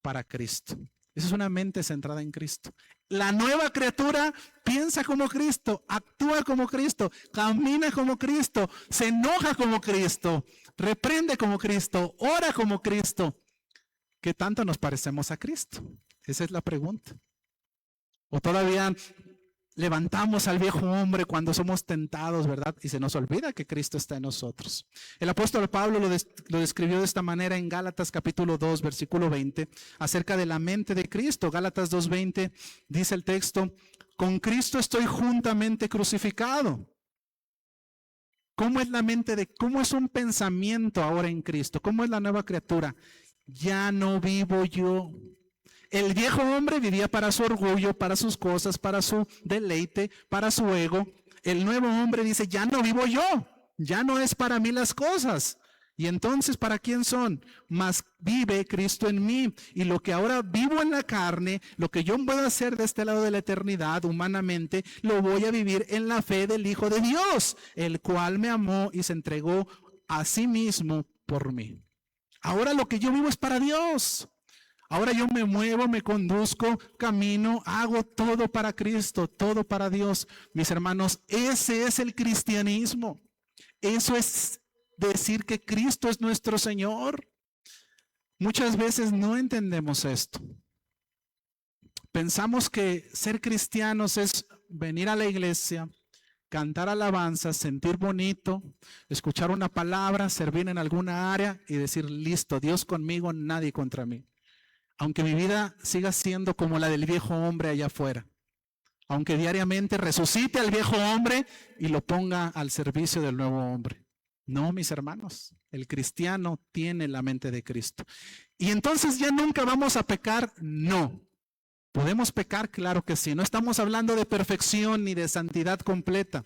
para Cristo. Esa es una mente centrada en Cristo. La nueva criatura piensa como Cristo, actúa como Cristo, camina como Cristo, se enoja como Cristo, reprende como Cristo, ora como Cristo. ¿Qué tanto nos parecemos a Cristo? Esa es la pregunta. ¿O todavía levantamos al viejo hombre cuando somos tentados, verdad? Y se nos olvida que Cristo está en nosotros. El apóstol Pablo lo describió de esta manera en Gálatas capítulo 2, versículo 20, acerca de la mente de Cristo. Gálatas 2:20 dice el texto: con Cristo estoy juntamente crucificado. ¿Cómo es la mente cómo es un pensamiento ahora en Cristo? ¿Cómo es la nueva criatura? Ya no vivo yo. El viejo hombre vivía para su orgullo, para sus cosas, para su deleite, para su ego. El nuevo hombre dice, ya no vivo yo, ya no es para mí las cosas. Y entonces, ¿para quién son? Mas vive Cristo en mí. Y lo que ahora vivo en la carne, lo que yo puedo hacer de este lado de la eternidad humanamente, lo voy a vivir en la fe del Hijo de Dios, el cual me amó y se entregó a sí mismo por mí. Ahora lo que yo vivo es para Dios. Ahora yo me muevo, me conduzco, camino, hago todo para Cristo, todo para Dios. Mis hermanos, ese es el cristianismo. Eso es decir que Cristo es nuestro Señor. Muchas veces no entendemos esto. Pensamos que ser cristianos es venir a la iglesia, cantar alabanzas, sentir bonito, escuchar una palabra, servir en alguna área y decir, listo, Dios conmigo, nadie contra mí. Aunque mi vida siga siendo como la del viejo hombre allá afuera. Aunque diariamente resucite al viejo hombre y lo ponga al servicio del nuevo hombre. No, mis hermanos, el cristiano tiene la mente de Cristo. Y entonces ya nunca vamos a pecar, no. ¿Podemos pecar? Claro que sí. No estamos hablando de perfección ni de santidad completa.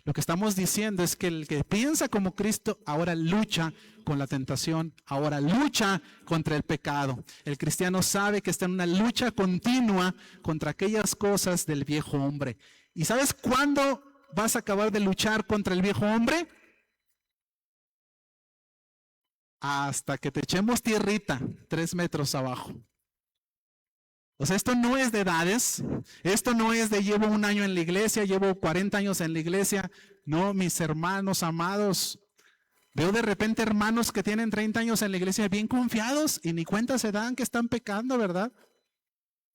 Lo que estamos diciendo es que el que piensa como Cristo ahora lucha con la tentación, ahora lucha contra el pecado. El cristiano sabe que está en una lucha continua contra aquellas cosas del viejo hombre. ¿Y sabes cuándo vas a acabar de luchar contra el viejo hombre? Hasta que te echemos tierrita 3 metros abajo. O sea, esto no es de edades, esto no es de llevo 1 año en la iglesia, llevo 40 años en la iglesia. No, mis hermanos amados, veo de repente hermanos que tienen 30 años en la iglesia bien confiados y ni cuenta se dan que están pecando, ¿verdad?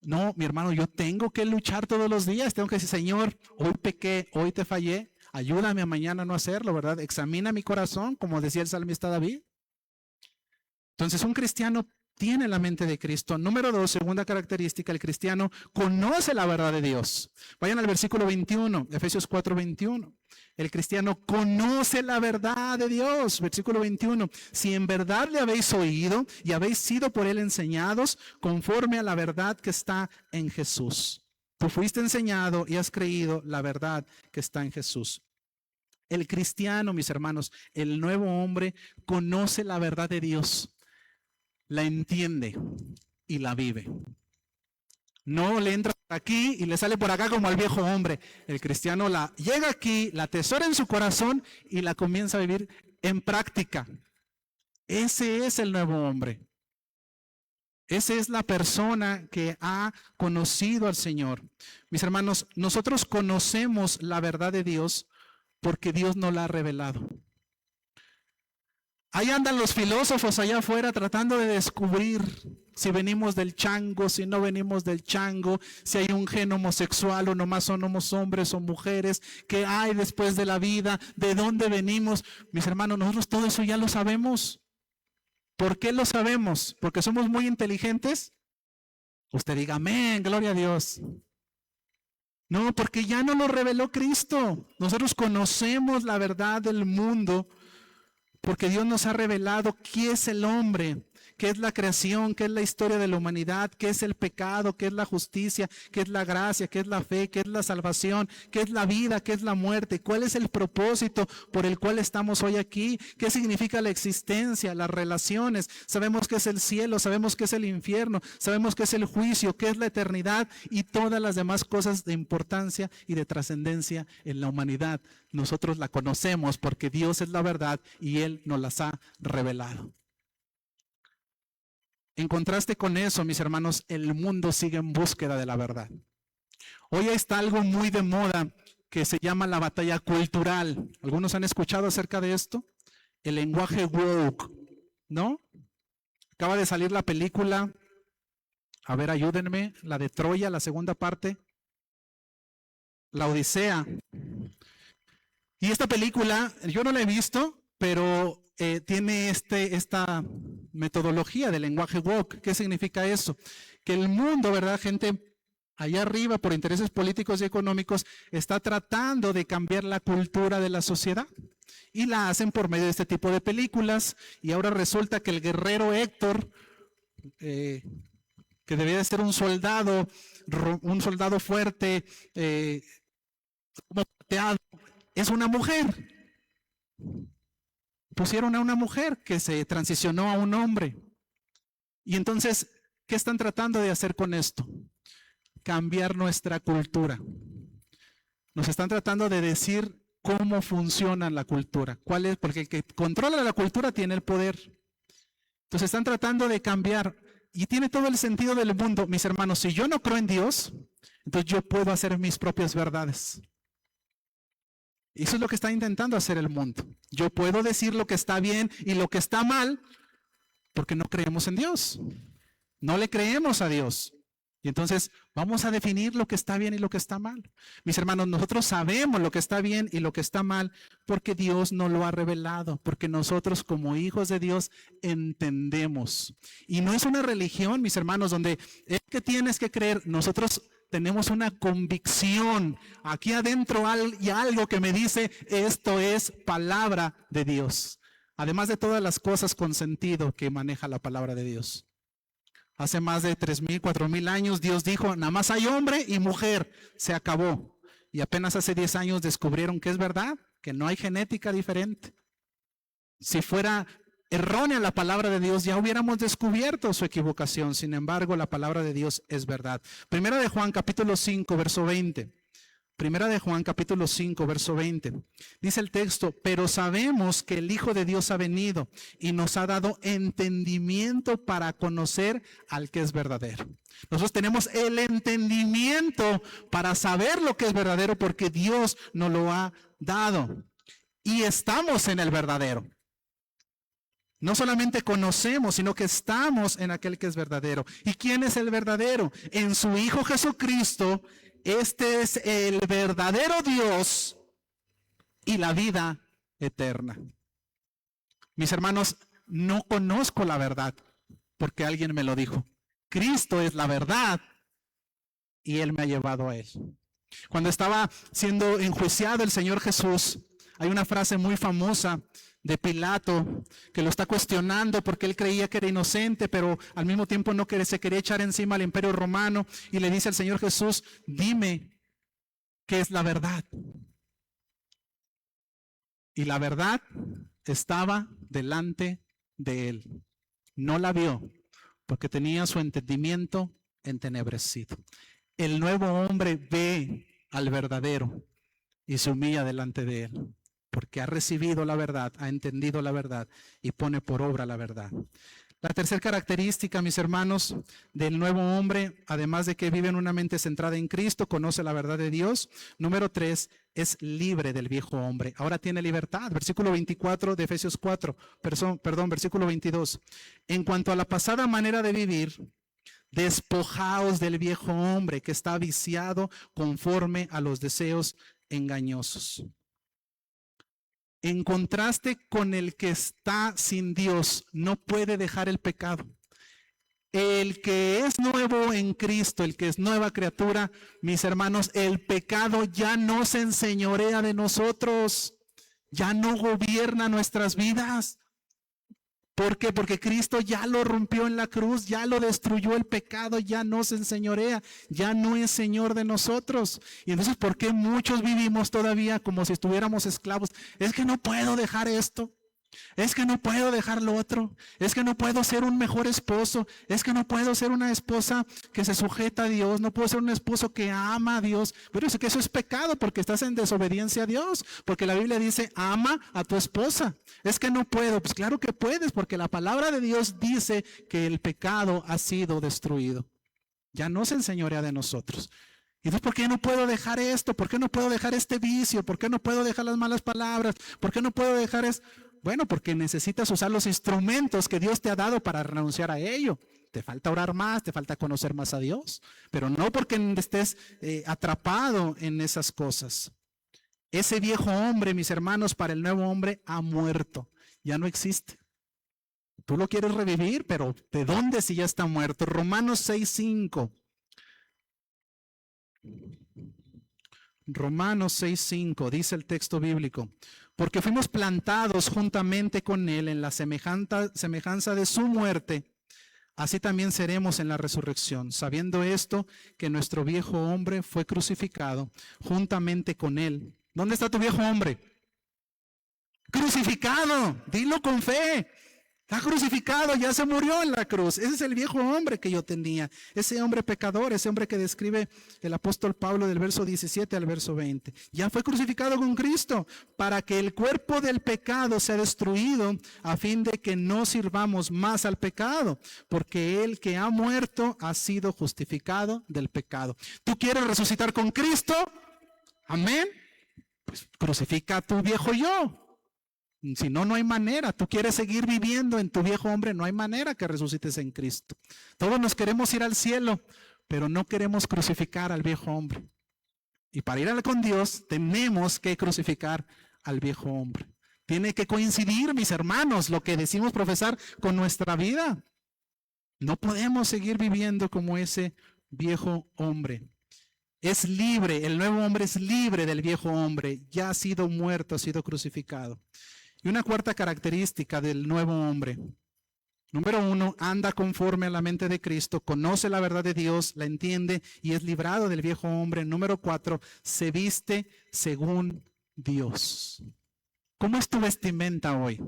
No, mi hermano, yo tengo que luchar todos los días, tengo que decir, Señor, hoy pequé, hoy te fallé, ayúdame a mañana no hacerlo, ¿verdad? Examina mi corazón, como decía el salmista David. Entonces, un cristiano tiene la mente de Cristo. Número 2, segunda característica, el cristiano conoce la verdad de Dios. Vayan al versículo 21, Efesios 4:21. El cristiano conoce la verdad de Dios. Versículo 21. Si en verdad le habéis oído y habéis sido por él enseñados conforme a la verdad que está en Jesús. Tú fuiste enseñado y has creído la verdad que está en Jesús. El cristiano, mis hermanos, el nuevo hombre, conoce la verdad de Dios. La entiende y la vive. No le entra por aquí y le sale por acá como al viejo hombre. El cristiano la llega aquí, la atesora en su corazón y la comienza a vivir en práctica. Ese es el nuevo hombre. Esa es la persona que ha conocido al Señor. Mis hermanos, nosotros conocemos la verdad de Dios porque Dios nos la ha revelado. Ahí andan los filósofos allá afuera tratando de descubrir si venimos del chango, si no venimos del chango, si hay un gen homosexual o nomás somos hombres o mujeres, qué hay después de la vida, de dónde venimos. Mis hermanos, nosotros todo eso ya lo sabemos. ¿Por qué lo sabemos? ¿Porque somos muy inteligentes? Usted diga, amén, gloria a Dios. No, porque ya nos lo reveló Cristo. Nosotros conocemos la verdad del mundo porque Dios nos ha revelado quién es el hombre, qué es la creación, qué es la historia de la humanidad, qué es el pecado, qué es la justicia, qué es la gracia, qué es la fe, qué es la salvación, qué es la vida, qué es la muerte, cuál es el propósito por el cual estamos hoy aquí, qué significa la existencia, las relaciones. Sabemos qué es el cielo, sabemos qué es el infierno, sabemos qué es el juicio, qué es la eternidad y todas las demás cosas de importancia y de trascendencia en la humanidad. Nosotros la conocemos porque Dios es la verdad y Él nos las ha revelado. En contraste con eso, mis hermanos, el mundo sigue en búsqueda de la verdad. Hoy está algo muy de moda que se llama la batalla cultural. ¿Algunos han escuchado acerca de esto? El lenguaje woke, ¿no? Acaba de salir la película, a ver, ayúdenme, la de Troya, la segunda parte, La Odisea. Y esta película, yo no la he visto, pero tiene esta metodología del lenguaje woke. ¿Qué significa eso? Que el mundo, ¿verdad? Gente allá arriba, por intereses políticos y económicos, está tratando de cambiar la cultura de la sociedad. Y la hacen por medio de este tipo de películas. Y ahora resulta que el guerrero Héctor, que debía de ser un soldado fuerte, es una mujer. Pusieron a una mujer que se transicionó a un hombre. Y entonces, ¿qué están tratando de hacer con esto? Cambiar nuestra cultura. Nos están tratando de decir cómo funciona la cultura. ¿Cuál es? Porque el que controla la cultura tiene el poder. Entonces están tratando de cambiar. Y tiene todo el sentido del mundo. Mis hermanos, si yo no creo en Dios, entonces yo puedo hacer mis propias verdades. Eso es lo que está intentando hacer el mundo. Yo puedo decir lo que está bien y lo que está mal porque no creemos en Dios. No le creemos a Dios. Y entonces vamos a definir lo que está bien y lo que está mal. Mis hermanos, nosotros sabemos lo que está bien y lo que está mal porque Dios nos lo ha revelado, porque nosotros como hijos de Dios entendemos. Y no es una religión, mis hermanos, donde es que tienes que creer. Nosotros tenemos una convicción. Aquí adentro hay algo que me dice, esto es palabra de Dios. Además de todas las cosas con sentido que maneja la palabra de Dios. Hace más de 3,000, 4,000 años Dios dijo, nada más hay hombre y mujer, se acabó. Y apenas hace 10 años descubrieron que es verdad, que no hay genética diferente. Si fuera errónea la palabra de Dios, ya hubiéramos descubierto su equivocación. Sin embargo, la palabra de Dios es verdad. Primera de Juan, capítulo 5, verso 20. Primera de Juan, capítulo 5, verso 20. Dice el texto, pero sabemos que el Hijo de Dios ha venido y nos ha dado entendimiento para conocer al que es verdadero. Nosotros tenemos el entendimiento para saber lo que es verdadero porque Dios nos lo ha dado. Y estamos en el verdadero. No solamente conocemos, sino que estamos en aquel que es verdadero. ¿Y quién es el verdadero? En su Hijo Jesucristo. Este es el verdadero Dios y la vida eterna. Mis hermanos, no conozco la verdad porque alguien me lo dijo. Cristo es la verdad y Él me ha llevado a Él. Cuando estaba siendo enjuiciado el Señor Jesús, hay una frase muy famosa de Pilato que lo está cuestionando porque él creía que era inocente, pero al mismo tiempo se quería echar encima al imperio romano y le dice al Señor Jesús, dime qué es la verdad. Y la verdad estaba delante de él. No la vio porque tenía su entendimiento entenebrecido. El nuevo hombre ve al verdadero y se humilla delante de él. Porque ha recibido la verdad, ha entendido la verdad y pone por obra la verdad. La tercera característica, mis hermanos, del nuevo hombre, además de que vive en una mente centrada en Cristo, conoce la verdad de Dios. Número 3, es libre del viejo hombre. Ahora tiene libertad. Versículo 24 de Efesios 4, versículo 22. En cuanto a la pasada manera de vivir, despojaos del viejo hombre que está viciado conforme a los deseos engañosos. En contraste con el que está sin Dios, no puede dejar el pecado. El que es nuevo en Cristo, el que es nueva criatura, mis hermanos, el pecado ya no se enseñorea de nosotros, ya no gobierna nuestras vidas. ¿Por qué? Porque Cristo ya lo rompió en la cruz, ya lo destruyó el pecado, ya no se enseñorea, ya no es Señor de nosotros. Y entonces, ¿por qué muchos vivimos todavía como si estuviéramos esclavos? Es que no puedo dejar esto. Es que no puedo dejar lo otro. Es que no puedo ser un mejor esposo. Es que no puedo ser una esposa que se sujeta a Dios. No puedo ser un esposo que ama a Dios. Pero es que eso es pecado porque estás en desobediencia a Dios. Porque la Biblia dice, ama a tu esposa. Es que no puedo. Pues claro que puedes, porque la palabra de Dios dice que el pecado ha sido destruido. Ya no se enseñorea de nosotros. Y entonces, ¿por qué no puedo dejar esto? ¿Por qué no puedo dejar este vicio? ¿Por qué no puedo dejar las malas palabras? ¿Por qué no puedo dejar esto? Bueno, porque necesitas usar los instrumentos que Dios te ha dado para renunciar a ello. Te falta orar más, te falta conocer más a Dios, pero no porque estés atrapado en esas cosas. Ese viejo hombre, mis hermanos, para el nuevo hombre ha muerto, ya no existe. Tú lo quieres revivir, pero ¿de dónde si ya está muerto? Romanos 6:5. Romanos 6:5 dice el texto bíblico, porque fuimos plantados juntamente con Él en la semejanza de su muerte, así también seremos en la resurrección, sabiendo esto, que nuestro viejo hombre fue crucificado juntamente con Él. ¿Dónde está tu viejo hombre? Crucificado, dilo con fe. Está crucificado, ya se murió en la cruz. Ese es el viejo hombre que yo tenía. Ese hombre pecador, ese hombre que describe el apóstol Pablo del verso 17 al verso 20. Ya fue crucificado con Cristo para que el cuerpo del pecado sea destruido, a fin de que no sirvamos más al pecado, porque el que ha muerto ha sido justificado del pecado. ¿Tú quieres resucitar con Cristo? Amén. Pues crucifica a tu viejo yo. Si no, no hay manera. Tú quieres seguir viviendo en tu viejo hombre, no hay manera que resucites en Cristo. Todos nos queremos ir al cielo, pero no queremos crucificar al viejo hombre. Y para ir con Dios, tenemos que crucificar al viejo hombre. Tiene que coincidir, mis hermanos, lo que decimos profesar con nuestra vida. No podemos seguir viviendo como ese viejo hombre. Es libre, el nuevo hombre es libre del viejo hombre. Ya ha sido muerto, ha sido crucificado. Y una cuarta característica del nuevo hombre. Número 1, anda conforme a la mente de Cristo, conoce la verdad de Dios, la entiende y es librado del viejo hombre. Número 4, se viste según Dios. ¿Cómo es tu vestimenta hoy?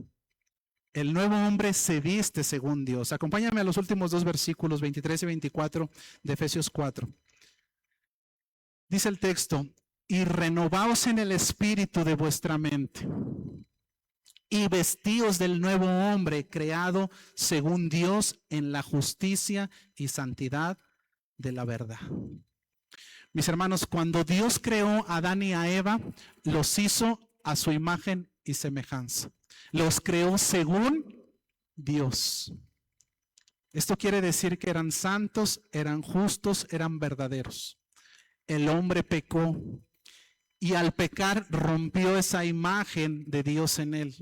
El nuevo hombre se viste según Dios. Acompáñame a los últimos dos versículos, 23 y 24 de Efesios 4. Dice el texto, y renovaos en el espíritu de vuestra mente. Y vestíos del nuevo hombre creado según Dios en la justicia y santidad de la verdad. Mis hermanos, cuando Dios creó a Adán y a Eva, los hizo a su imagen y semejanza. Los creó según Dios. Esto quiere decir que eran santos, eran justos, eran verdaderos. El hombre pecó. Y al pecar rompió esa imagen de Dios en él.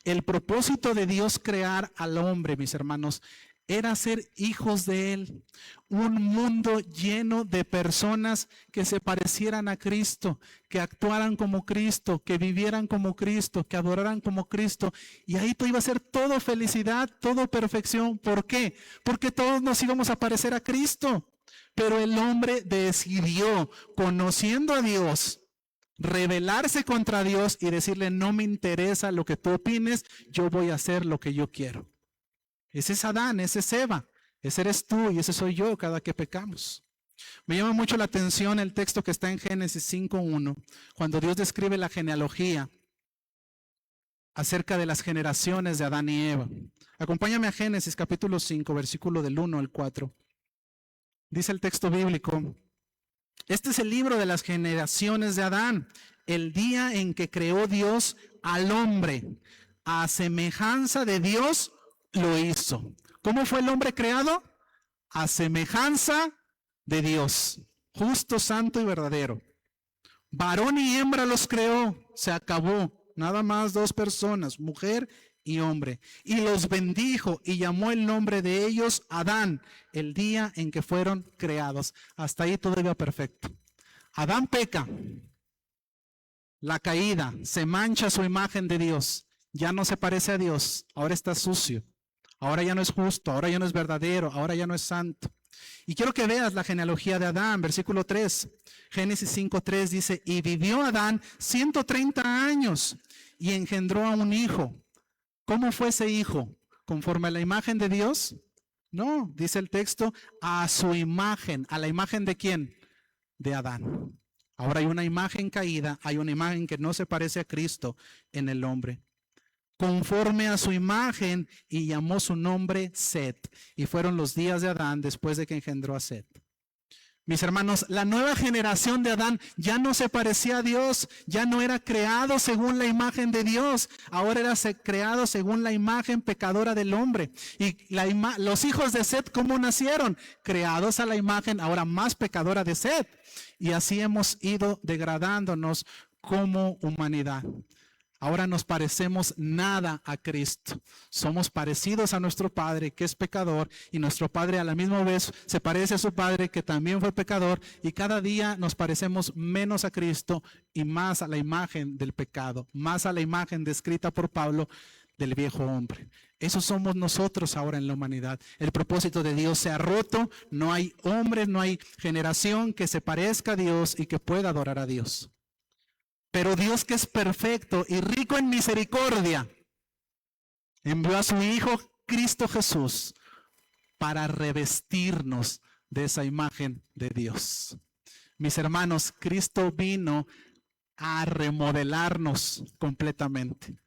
El propósito de Dios crear al hombre, mis hermanos, era ser hijos de él. Un mundo lleno de personas que se parecieran a Cristo, que actuaran como Cristo, que vivieran como Cristo, que adoraran como Cristo. Y ahí todo iba a ser todo felicidad, todo perfección. ¿Por qué? Porque todos nos íbamos a parecer a Cristo. Pero el hombre decidió, conociendo a Dios, rebelarse contra Dios y decirle, no me interesa lo que tú opines, yo voy a hacer lo que yo quiero. Ese es Adán, ese es Eva, ese eres tú y ese soy yo cada que pecamos. Me llama mucho la atención el texto que está en Génesis 5:1, cuando Dios describe la genealogía acerca de las generaciones de Adán y Eva. Acompáñame a Génesis capítulo 5, versículo del 1 al 4. Dice el texto bíblico, este es el libro de las generaciones de Adán, el día en que creó Dios al hombre, a semejanza de Dios lo hizo. ¿Cómo fue el hombre creado? A semejanza de Dios, justo, santo y verdadero. Varón y hembra los creó, se acabó. Nada más dos personas, mujer y hombre. Y los bendijo y llamó el nombre de ellos Adán, el día en que fueron creados. Hasta ahí todo iba perfecto. Adán peca, la caída, se mancha su imagen de Dios. Ya no se parece a Dios, ahora está sucio. ahora ya no es justo, ahora ya no es verdadero, ahora ya no es santo. Y quiero que veas la genealogía de Adán, versículo 3. Génesis 5:3 dice, y vivió Adán 130 años y engendró a un hijo. ¿Cómo fue ese hijo? ¿Conforme a la imagen de Dios? No, dice el texto, a su imagen. ¿A la imagen de quién? De Adán. Ahora hay una imagen caída, hay una imagen que no se parece a Cristo en el hombre. Conforme a su imagen, y llamó su nombre Set. Y fueron los días de Adán después de que engendró a Set. Mis hermanos, la nueva generación de Adán ya no se parecía a Dios, ya no era creado según la imagen de Dios, ahora era creado según la imagen pecadora del hombre. Y los hijos de Set, ¿cómo nacieron? Creados a la imagen ahora más pecadora de Set. Y así hemos ido degradándonos como humanidad. Ahora nos parecemos nada a Cristo. Somos parecidos a nuestro Padre, que es pecador, y nuestro Padre a la misma vez se parece a su Padre, que también fue pecador, y cada día nos parecemos menos a Cristo y más a la imagen del pecado, más a la imagen descrita por Pablo del viejo hombre. Eso somos nosotros ahora en la humanidad. El propósito de Dios se ha roto, no hay hombre, no hay generación que se parezca a Dios y que pueda adorar a Dios. Pero Dios, que es perfecto y rico en misericordia, envió a su Hijo Cristo Jesús para revestirnos de esa imagen de Dios. Mis hermanos, Cristo vino a remodelarnos completamente.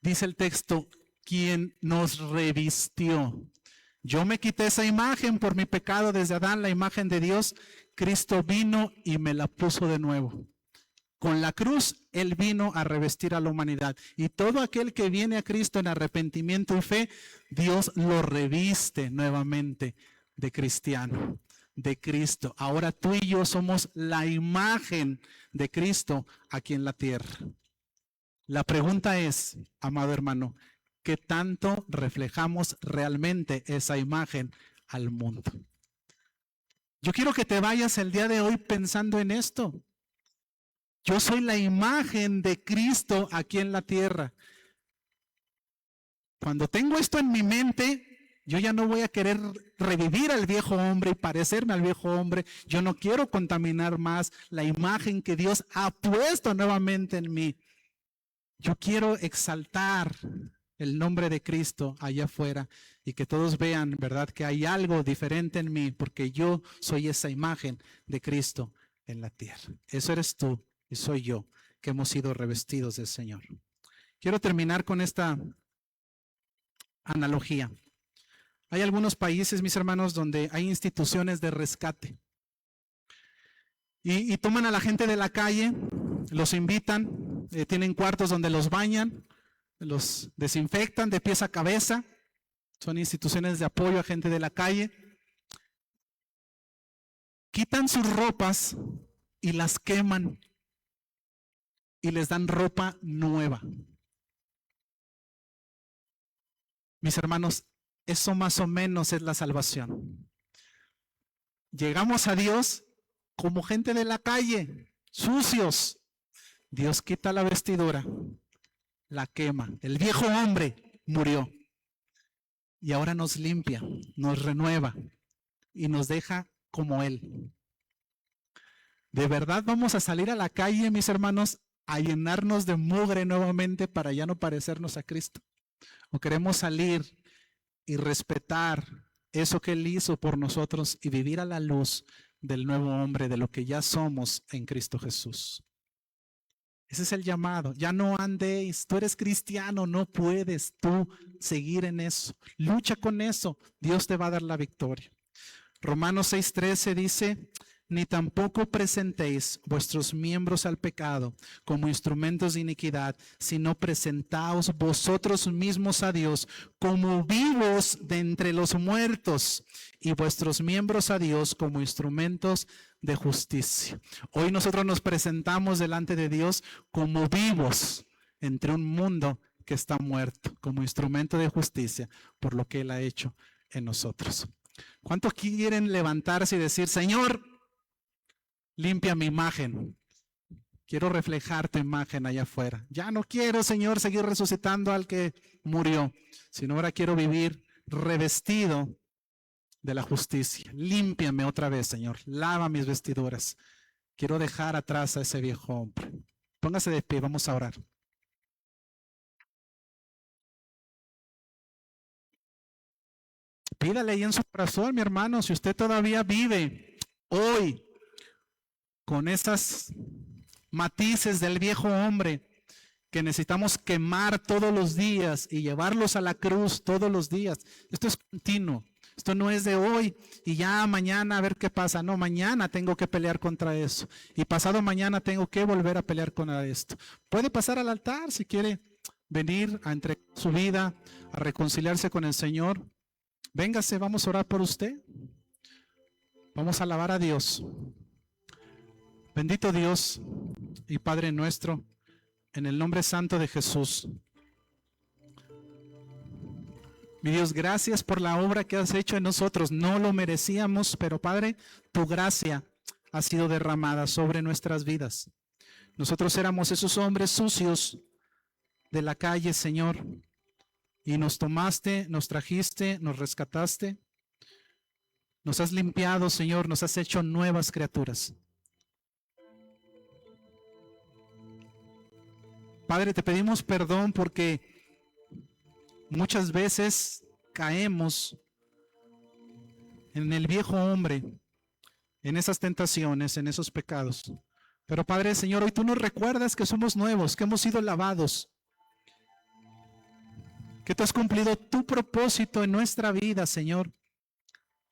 Dice el texto, quien nos revistió. Yo me quité esa imagen por mi pecado desde Adán, la imagen de Dios. Cristo vino y me la puso de nuevo. Con la cruz, Él vino a revestir a la humanidad. Y todo aquel que viene a Cristo en arrepentimiento y fe, Dios lo reviste nuevamente de cristiano, de Cristo. Ahora tú y yo somos la imagen de Cristo aquí en la tierra. La pregunta es, amado hermano, ¿qué tanto reflejamos realmente esa imagen al mundo? Yo quiero que te vayas el día de hoy pensando en esto. Yo soy la imagen de Cristo aquí en la tierra. Cuando tengo esto en mi mente, yo ya no voy a querer revivir al viejo hombre y parecerme al viejo hombre. Yo no quiero contaminar más la imagen que Dios ha puesto nuevamente en mí. Yo quiero exaltar el nombre de Cristo allá afuera y que todos vean, ¿verdad?, que hay algo diferente en mí porque yo soy esa imagen de Cristo en la tierra. Eso eres tú. Y soy yo, que hemos sido revestidos del Señor. Quiero terminar con esta analogía. Hay algunos países, mis hermanos, donde hay instituciones de rescate. Y toman a la gente de la calle, los invitan, tienen cuartos donde los bañan, los desinfectan de pies a cabeza. Son instituciones de apoyo a gente de la calle. Quitan sus ropas y las queman. Y les dan ropa nueva. Mis hermanos, eso más o menos es la salvación. Llegamos a Dios como gente de la calle, sucios. Dios quita la vestidura, la quema. El viejo hombre murió. Y ahora nos limpia, nos renueva y nos deja como Él. ¿De verdad vamos a salir a la calle, mis hermanos, a llenarnos de mugre nuevamente para ya no parecernos a Cristo? ¿O queremos salir y respetar eso que Él hizo por nosotros y vivir a la luz del nuevo hombre, de lo que ya somos en Cristo Jesús? Ese es el llamado. Ya no andéis, tú eres cristiano, no puedes tú seguir en eso. Lucha con eso, Dios te va a dar la victoria. Romanos 6:13 dice, ni tampoco presentéis vuestros miembros al pecado como instrumentos de iniquidad, sino presentaos vosotros mismos a Dios como vivos de entre los muertos y vuestros miembros a Dios como instrumentos de justicia. Hoy nosotros nos presentamos delante de Dios como vivos entre un mundo que está muerto, como instrumento de justicia por lo que Él ha hecho en nosotros. ¿Cuántos quieren levantarse y decir, Señor, limpia mi imagen? Quiero reflejar tu imagen allá afuera. Ya no quiero, Señor, seguir resucitando al que murió, sino ahora quiero vivir revestido de la justicia. Límpiame otra vez, Señor. Lava mis vestiduras. Quiero dejar atrás a ese viejo hombre. Póngase de pie, vamos a orar. Pídale ahí en su corazón, mi hermano, si usted todavía vive hoy con esas matices del viejo hombre que necesitamos quemar todos los días y llevarlos a la cruz todos los días. Esto es continuo. Esto no es de hoy y ya mañana a ver qué pasa. No, mañana tengo que pelear contra eso. Y pasado mañana tengo que volver a pelear contra esto. Puede pasar al altar si quiere venir a entregar su vida, a reconciliarse con el Señor. Véngase, vamos a orar por usted. Vamos a alabar a Dios. Bendito Dios y Padre nuestro, en el nombre santo de Jesús. Mi Dios, gracias por la obra que has hecho en nosotros. No lo merecíamos, pero Padre, tu gracia ha sido derramada sobre nuestras vidas. Nosotros éramos esos hombres sucios de la calle, Señor, y nos tomaste, nos trajiste, nos rescataste. Nos has limpiado, Señor, nos has hecho nuevas criaturas. Padre, te pedimos perdón porque muchas veces caemos en el viejo hombre, en esas tentaciones, en esos pecados. Pero Padre, Señor, hoy tú nos recuerdas que somos nuevos, que hemos sido lavados, que tú has cumplido tu propósito en nuestra vida, Señor,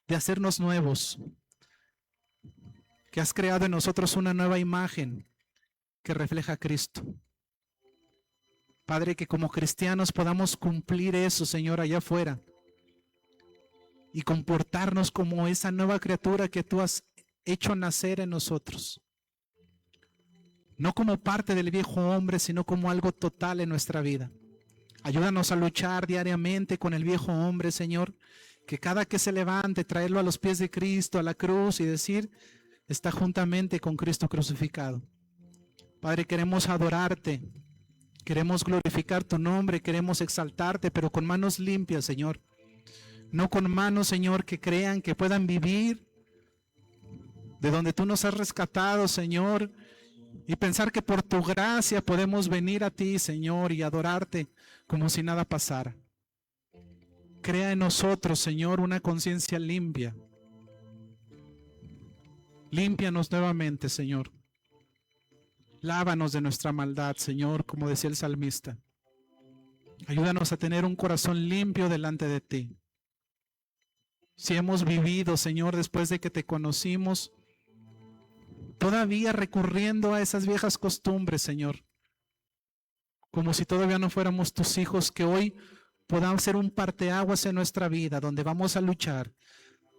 de hacernos nuevos, que has creado en nosotros una nueva imagen que refleja a Cristo. Padre, que como cristianos podamos cumplir eso, Señor, allá afuera y comportarnos como esa nueva criatura que tú has hecho nacer en nosotros. No como parte del viejo hombre, sino como algo total en nuestra vida. Ayúdanos a luchar diariamente con el viejo hombre, Señor, que cada que se levante, traerlo a los pies de Cristo, a la cruz y decir, está juntamente con Cristo crucificado. Padre, queremos adorarte. Queremos glorificar tu nombre, queremos exaltarte, pero con manos limpias, Señor. No con manos, Señor, que crean que puedan vivir de donde tú nos has rescatado, Señor, y pensar que por tu gracia podemos venir a ti, Señor, y adorarte como si nada pasara. Crea en nosotros, Señor, una conciencia limpia. Límpianos nuevamente, Señor. Lávanos de nuestra maldad, Señor, como decía el salmista. Ayúdanos a tener un corazón limpio delante de ti. Si hemos vivido, Señor, después de que te conocimos, todavía recurriendo a esas viejas costumbres, Señor, como si todavía no fuéramos tus hijos, que hoy podamos ser un parteaguas en nuestra vida, donde vamos a luchar,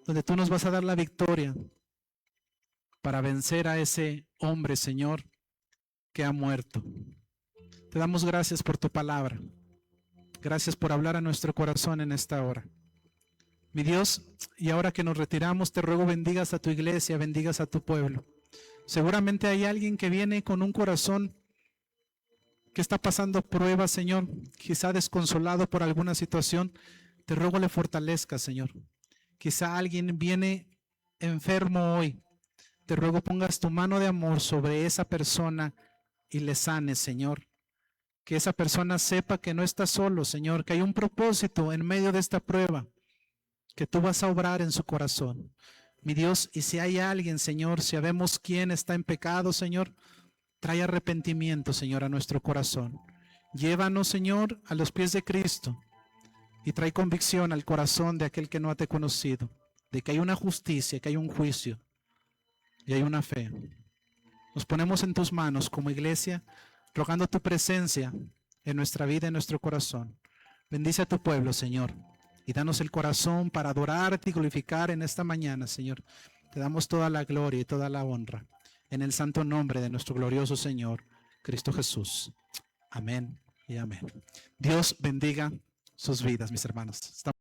donde tú nos vas a dar la victoria para vencer a ese hombre, Señor, que ha muerto. Te damos gracias por tu palabra. Gracias por hablar a nuestro corazón en esta hora. Mi Dios, y ahora que nos retiramos, te ruego bendigas a tu iglesia, bendigas a tu pueblo. Seguramente hay alguien que viene con un corazón que está pasando pruebas, Señor, quizá desconsolado por alguna situación. Te ruego le fortalezcas, Señor. Quizá alguien viene enfermo hoy. Te ruego pongas tu mano de amor sobre esa persona y le sanes, Señor. Que esa persona sepa que no está solo, Señor, que hay un propósito en medio de esta prueba, que tú vas a obrar en su corazón. Mi Dios, y si hay alguien, Señor, si sabemos quién está en pecado, Señor, trae arrepentimiento, Señor, a nuestro corazón. Llévanos, Señor, a los pies de Cristo y trae convicción al corazón de aquel que no te ha conocido, de que hay una justicia, que hay un juicio y hay una fe. Nos ponemos en tus manos como iglesia, rogando tu presencia en nuestra vida, en nuestro corazón. Bendice a tu pueblo, Señor, y danos el corazón para adorarte y glorificar en esta mañana, Señor. Te damos toda la gloria y toda la honra, en el santo nombre de nuestro glorioso Señor, Cristo Jesús. Amén y amén. Dios bendiga sus vidas, mis hermanos.